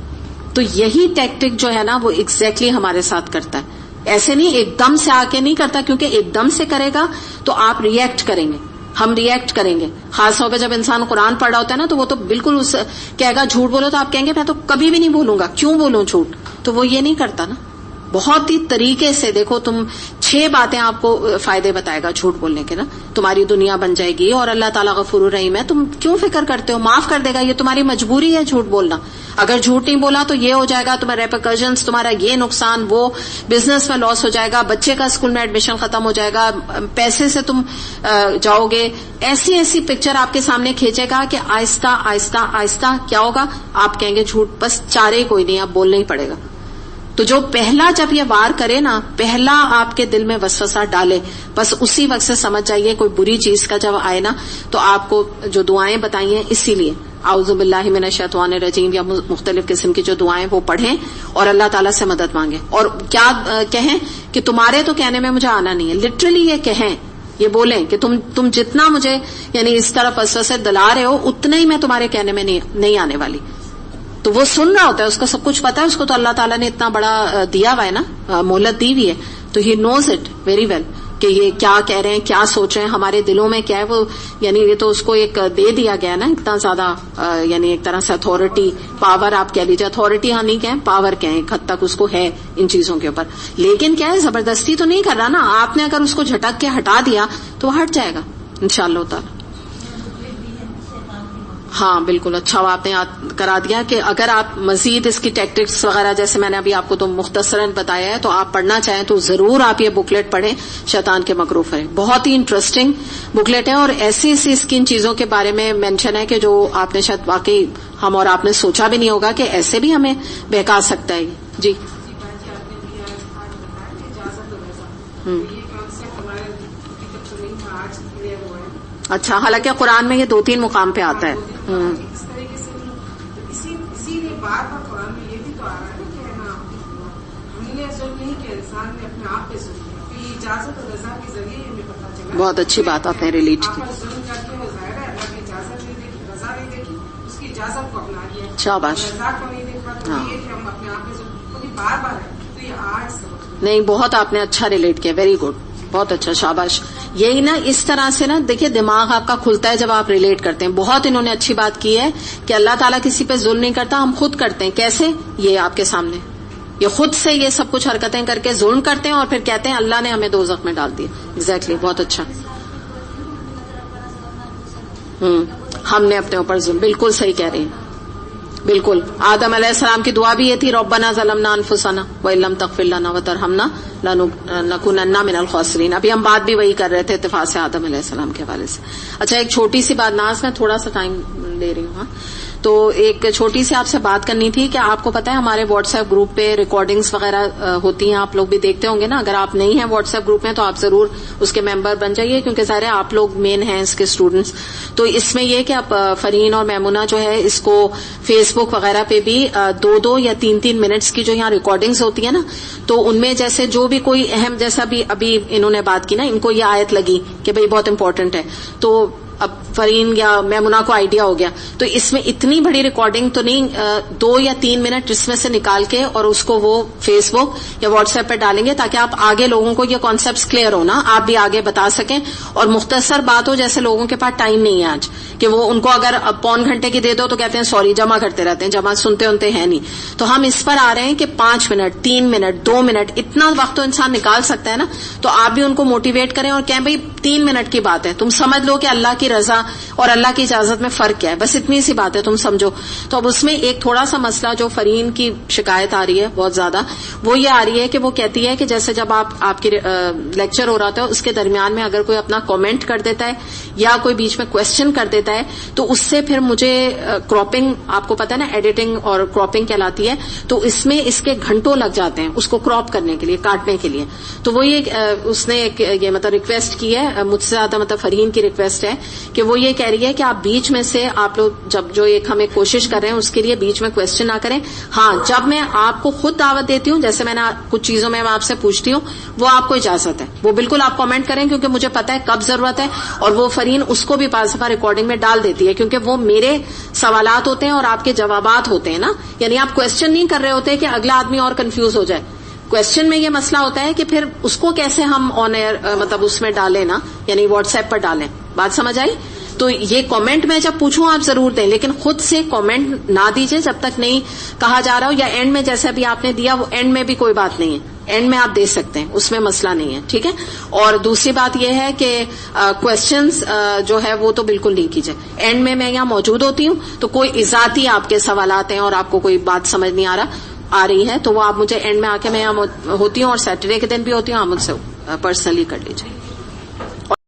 تو یہی ٹیکٹک جو ہے نا وہ ایگزیکٹلی ہمارے ساتھ کرتا ہے. ایسے نہیں ایک دم سے آ کے نہیں کرتا, کیونکہ ایک دم سے کرے گا تو آپ ریئیکٹ کریں گے, ہم ریئیکٹ کریں گے. خاص طور پہ جب انسان قرآن پڑھ رہا ہوتا ہے نا تو وہ تو بالکل اس کہے گا جھوٹ بولو, تو آپ کہیں گے میں تو کبھی بھی نہیں بولوں گا, کیوں بولوں جھوٹ. تو وہ یہ نہیں کرتا نا, بہت ہی طریقے سے دیکھو تم 6 باتیں آپ کو فائدے بتائے گا جھوٹ بولنے کے نا. تمہاری دنیا بن جائے گی اور اللہ تعالیٰ غفور الرحیم ہے, تم کیوں فکر کرتے ہو, معاف کر دے گا. یہ تمہاری مجبوری ہے جھوٹ بولنا. اگر جھوٹ نہیں بولا تو یہ ہو جائے گا تمہارے ریپرکشنز, تمہارا یہ نقصان, وہ بزنس میں لاس ہو جائے گا, بچے کا اسکول میں ایڈمیشن ختم ہو جائے گا, پیسے سے تم جاؤ گے. ایسی پکچر آپ کے سامنے کھینچے گا کہ آہستہ آہستہ آہستہ کیا ہوگا, آپ کہیں گے جھوٹ, بس چارے کوئی نہیں, آپ بولنا ہی پڑے گا. تو جو پہلا جب یہ وار کرے نا, پہلا آپ کے دل میں وسوسہ ڈالے, بس اسی وقت سے سمجھ جائیے کوئی بری چیز کا جب آئے نا, تو آپ کو جو دعائیں بتائی ہیں اسی لیے اعوذ باللہ من الشیطان الرجیم یا مختلف قسم کی جو دعائیں وہ پڑھیں اور اللہ تعالیٰ سے مدد مانگیں. اور کیا کہیں کہ تمہارے تو کہنے میں مجھے آنا نہیں ہے, لٹرلی یہ کہیں, یہ بولیں کہ تم جتنا مجھے یعنی اس طرف وسوسے دلا رہے ہو اتنا ہی میں تمہارے کہنے میں نہیں آنے والی. تو وہ سن رہا ہوتا ہے, اس کو سب کچھ پتا ہے, اس کو تو اللہ تعالیٰ نے اتنا بڑا دیا ہوا ہے نا, مہلت دی ہوئی ہے, تو ہی نوز اٹ ویری ویل کہ یہ کیا کہہ رہے ہیں, کیا سوچ رہے ہیں, ہمارے دلوں میں کیا ہے وہ, یعنی یہ تو اس کو ایک دے دیا گیا نا اتنا زیادہ, یعنی ایک طرح سے اتھارٹی, پاور آپ کہہ لیجیے, اتھارٹی ہاں نہیں کہیں, پاور کہیں, ایک حد تک اس کو ہے ان چیزوں کے اوپر. لیکن کیا ہے, زبردستی تو نہیں کر رہا نا, آپ نے اگر اس کو جھٹک کے ہٹا دیا تو وہ ہٹ جائے گا انشاءاللہ تعالی. ہاں بالکل, اچھا آپ نے یاد کرا دیا کہ اگر آپ مزید اس کی ٹیکٹکس وغیرہ جیسے میں نے ابھی آپ کو تو مختصراً بتایا ہے, تو آپ پڑھنا چاہیں تو ضرور آپ یہ بکلیٹ پڑھیں, شیطان کے مکروہ ہے, بہت ہی انٹرسٹنگ بکلیٹ ہے. اور ایسی اس کی ان چیزوں کے بارے میں مینشن ہے کہ جو آپ نے شاید واقعی ہم اور آپ نے سوچا بھی نہیں ہوگا کہ ایسے بھی ہمیں بہکا سکتا ہے. جی اچھا, حالانکہ قرآن میں یہ 2-3 مقام پہ آتا ہے. اس طریقے سے اسی لیے بار بار قرآن میں یہ بھی تو آ رہا ہے کہ ہم نے ظلم نہیں کیا, انسان نے اپنے آپ پہ ظلم کیا, تو یہ اجازت اور رضا کے ذریعے ہمیں پتا چلا. بہت اچھی بات آپ نے ریلیٹ کی. ظلم کر کے وہ ظاہر ہے اللہ کی اجازت نہیں دیکھی, رضا نہیں دیکھی, اس کی اجازت کو اپنا لیا, شاباش. رضا کو نہیں دیکھا, تو یہ کہ ہم اپنے آپ پہ ظلم, تو یہ بار بار ہے. تو یہ آج سبق نہیں, بہت آپ نے اچھا ریلیٹ کیا, ویری گڈ, بہت اچھا, شاباش. یہی نا اس طرح سے نا دیکھیے دماغ آپ کا کھلتا ہے جب آپ ریلیٹ کرتے ہیں. بہت انہوں نے اچھی بات کی ہے کہ اللہ تعالیٰ کسی پہ ظلم نہیں کرتا, ہم خود کرتے ہیں. کیسے, یہ آپ کے سامنے, یہ خود سے یہ سب کچھ حرکتیں کر کے ظلم کرتے ہیں اور پھر کہتے ہیں اللہ نے ہمیں دوزخ میں ڈال دیا. ایگزیکٹلی, بہت اچھا. ہم نے اپنے اوپر ظلم, بالکل صحیح کہہ رہے ہیں, بالکل. آدم علیہ السلام کی دعا بھی یہ تھی, ربنا ظلمنا انفسنا وان لم تغفر لنا وترحمنا لنکونن من الخاسرین. ابھی ہم بات بھی وہی کر رہے تھے اتفاق سے آدم علیہ السلام کے حوالے سے. اچھا, ایک چھوٹی سی بات, ناز میں تھوڑا سا ٹائم لے رہی ہوں, ہاں, تو ایک چھوٹی سی آپ سے بات کرنی تھی کہ آپ کو پتا ہے ہمارے واٹس ایپ گروپ پہ ریکارڈنگز وغیرہ ہوتی ہیں, آپ لوگ بھی دیکھتے ہوں گے نا. اگر آپ نہیں ہیں واٹس ایپ گروپ میں تو آپ ضرور اس کے ممبر بن جائیے, کیونکہ ظاہر ہے آپ لوگ مین ہیں اس کے اسٹوڈنٹس. تو اس میں یہ کہ آپ فرین اور میمونہ جو ہے اس کو فیس بک وغیرہ پہ بھی 2 یا 3 منٹس کی جو یہاں ریکارڈنگز ہوتی ہیں نا, تو ان میں جیسے جو بھی کوئی اہم, جیسا بھی ابھی انہوں نے بات کی نا, ان کو یہ آیت لگی کہ بھئی بہت امپورٹنٹ ہے, تو اب فرین یا میمونہ کو آئیڈیا ہو گیا تو اس میں اتنی بڑی ریکارڈنگ تو نہیں, 2 یا 3 منٹ اس میں سے نکال کے اور اس کو وہ فیس بک یا واٹس ایپ پہ ڈالیں گے تاکہ آپ آگے لوگوں کو یہ کانسیپٹس کلیئر ہو نا, آپ بھی آگے بتا سکیں اور مختصر بات ہو. جیسے لوگوں کے پاس ٹائم نہیں ہے آج کہ وہ ان کو اگر پون گھنٹے کی دے دو تو کہتے ہیں سوری جمع کرتے رہتے ہیں, جمع سنتے ہیں نہیں. تو ہم اس پر آ رہے ہیں کہ 5 منٹ 3 منٹ 2 منٹ اتنا وقت تو انسان نکال سکتا ہے نا. تو آپ بھی ان کو موٹیویٹ کریں اور کہیں بھائی 3 منٹ کی بات ہے, تم سمجھ لو کہ اللہ کی رضا اور اللہ کی اجازت میں فرق کیا ہے, بس اتنی سی بات ہے تم سمجھو. تو اب اس میں ایک تھوڑا سا مسئلہ جو فرین کی شکایت آ رہی ہے بہت زیادہ, وہ یہ آ رہی ہے کہ وہ کہتی ہے کہ جیسے جب آپ کی لیکچر ہو رہا تھا اس کے درمیان میں اگر کوئی اپنا کامنٹ کر دیتا ہے یا کوئی بیچ میں کوشچن کر دیتا ہے تو اس سے پھر مجھے کراپنگ, آپ کو پتا ہے نا ایڈیٹنگ اور کراپنگ کہلاتی ہے, تو اس میں اس کے گھنٹوں لگ جاتے ہیں اس کو کراپ کرنے کے لیے, کاٹنے کے لیے. تو وہ اس نے یہ مطلب ریکویسٹ کی ہے مجھ سے زیادہ, مطلب فرین کی ریکویسٹ ہے کہ وہ یہ کہہ رہی ہے کہ آپ بیچ میں سے آپ لوگ جب جو ایک ہمیں کوشش کر رہے ہیں اس کے لیے بیچ میں کوشچن نہ کریں. ہاں جب میں آپ کو خود دعوت دیتی ہوں, جیسے میں نے کچھ چیزوں میں آپ سے پوچھتی ہوں, وہ آپ کو اجازت ہے, وہ بالکل آپ کامنٹ کریں کیونکہ مجھے پتا ہے کب ضرورت ہے. اور وہ فرین اس کو بھی پاس دفعہ ریکارڈنگ میں ڈال دیتی ہے کیونکہ وہ میرے سوالات ہوتے ہیں اور آپ کے جوابات ہوتے ہیں نا. یعنی آپ کوشچن نہیں کر رہے ہوتے کہ اگلا آدمی اور کنفیوز ہو جائے. کوشچن میں یہ مسئلہ ہوتا ہے کہ پھر اس کو کیسے ہم آن ایئر مطلب اس میں ڈالیں نا, یعنی واٹس ایپ پر ڈالیں. بات سمجھ آئی؟ تو یہ کامنٹ میں جب پوچھوں آپ ضرور دیں, لیکن خود سے کامنٹ نہ دیجیے جب تک نہیں کہا جا رہا ہو, یا اینڈ میں جیسے ابھی آپ نے دیا وہ اینڈ میں بھی کوئی بات نہیں ہے, اینڈ میں آپ دے سکتے ہیں, اس میں مسئلہ نہیں ہے, ٹھیک ہے. اور دوسری بات یہ ہے کہ کوشچنز جو ہے وہ تو بالکل نہیں کیجیے. اینڈ میں یہاں موجود ہوتی ہوں تو کوئی ذاتی آپ کے سوالات ہیں اور آپ کو کوئی بات سمجھ نہیں آ رہی ہے تو وہ آپ مجھے اینڈ میں آ کے میں یہاں ہوتی ہوں, اور سیٹرڈے کے دن بھی ہوتی ہوں, آپ مجھ سے پرسنلی کر لیجیے.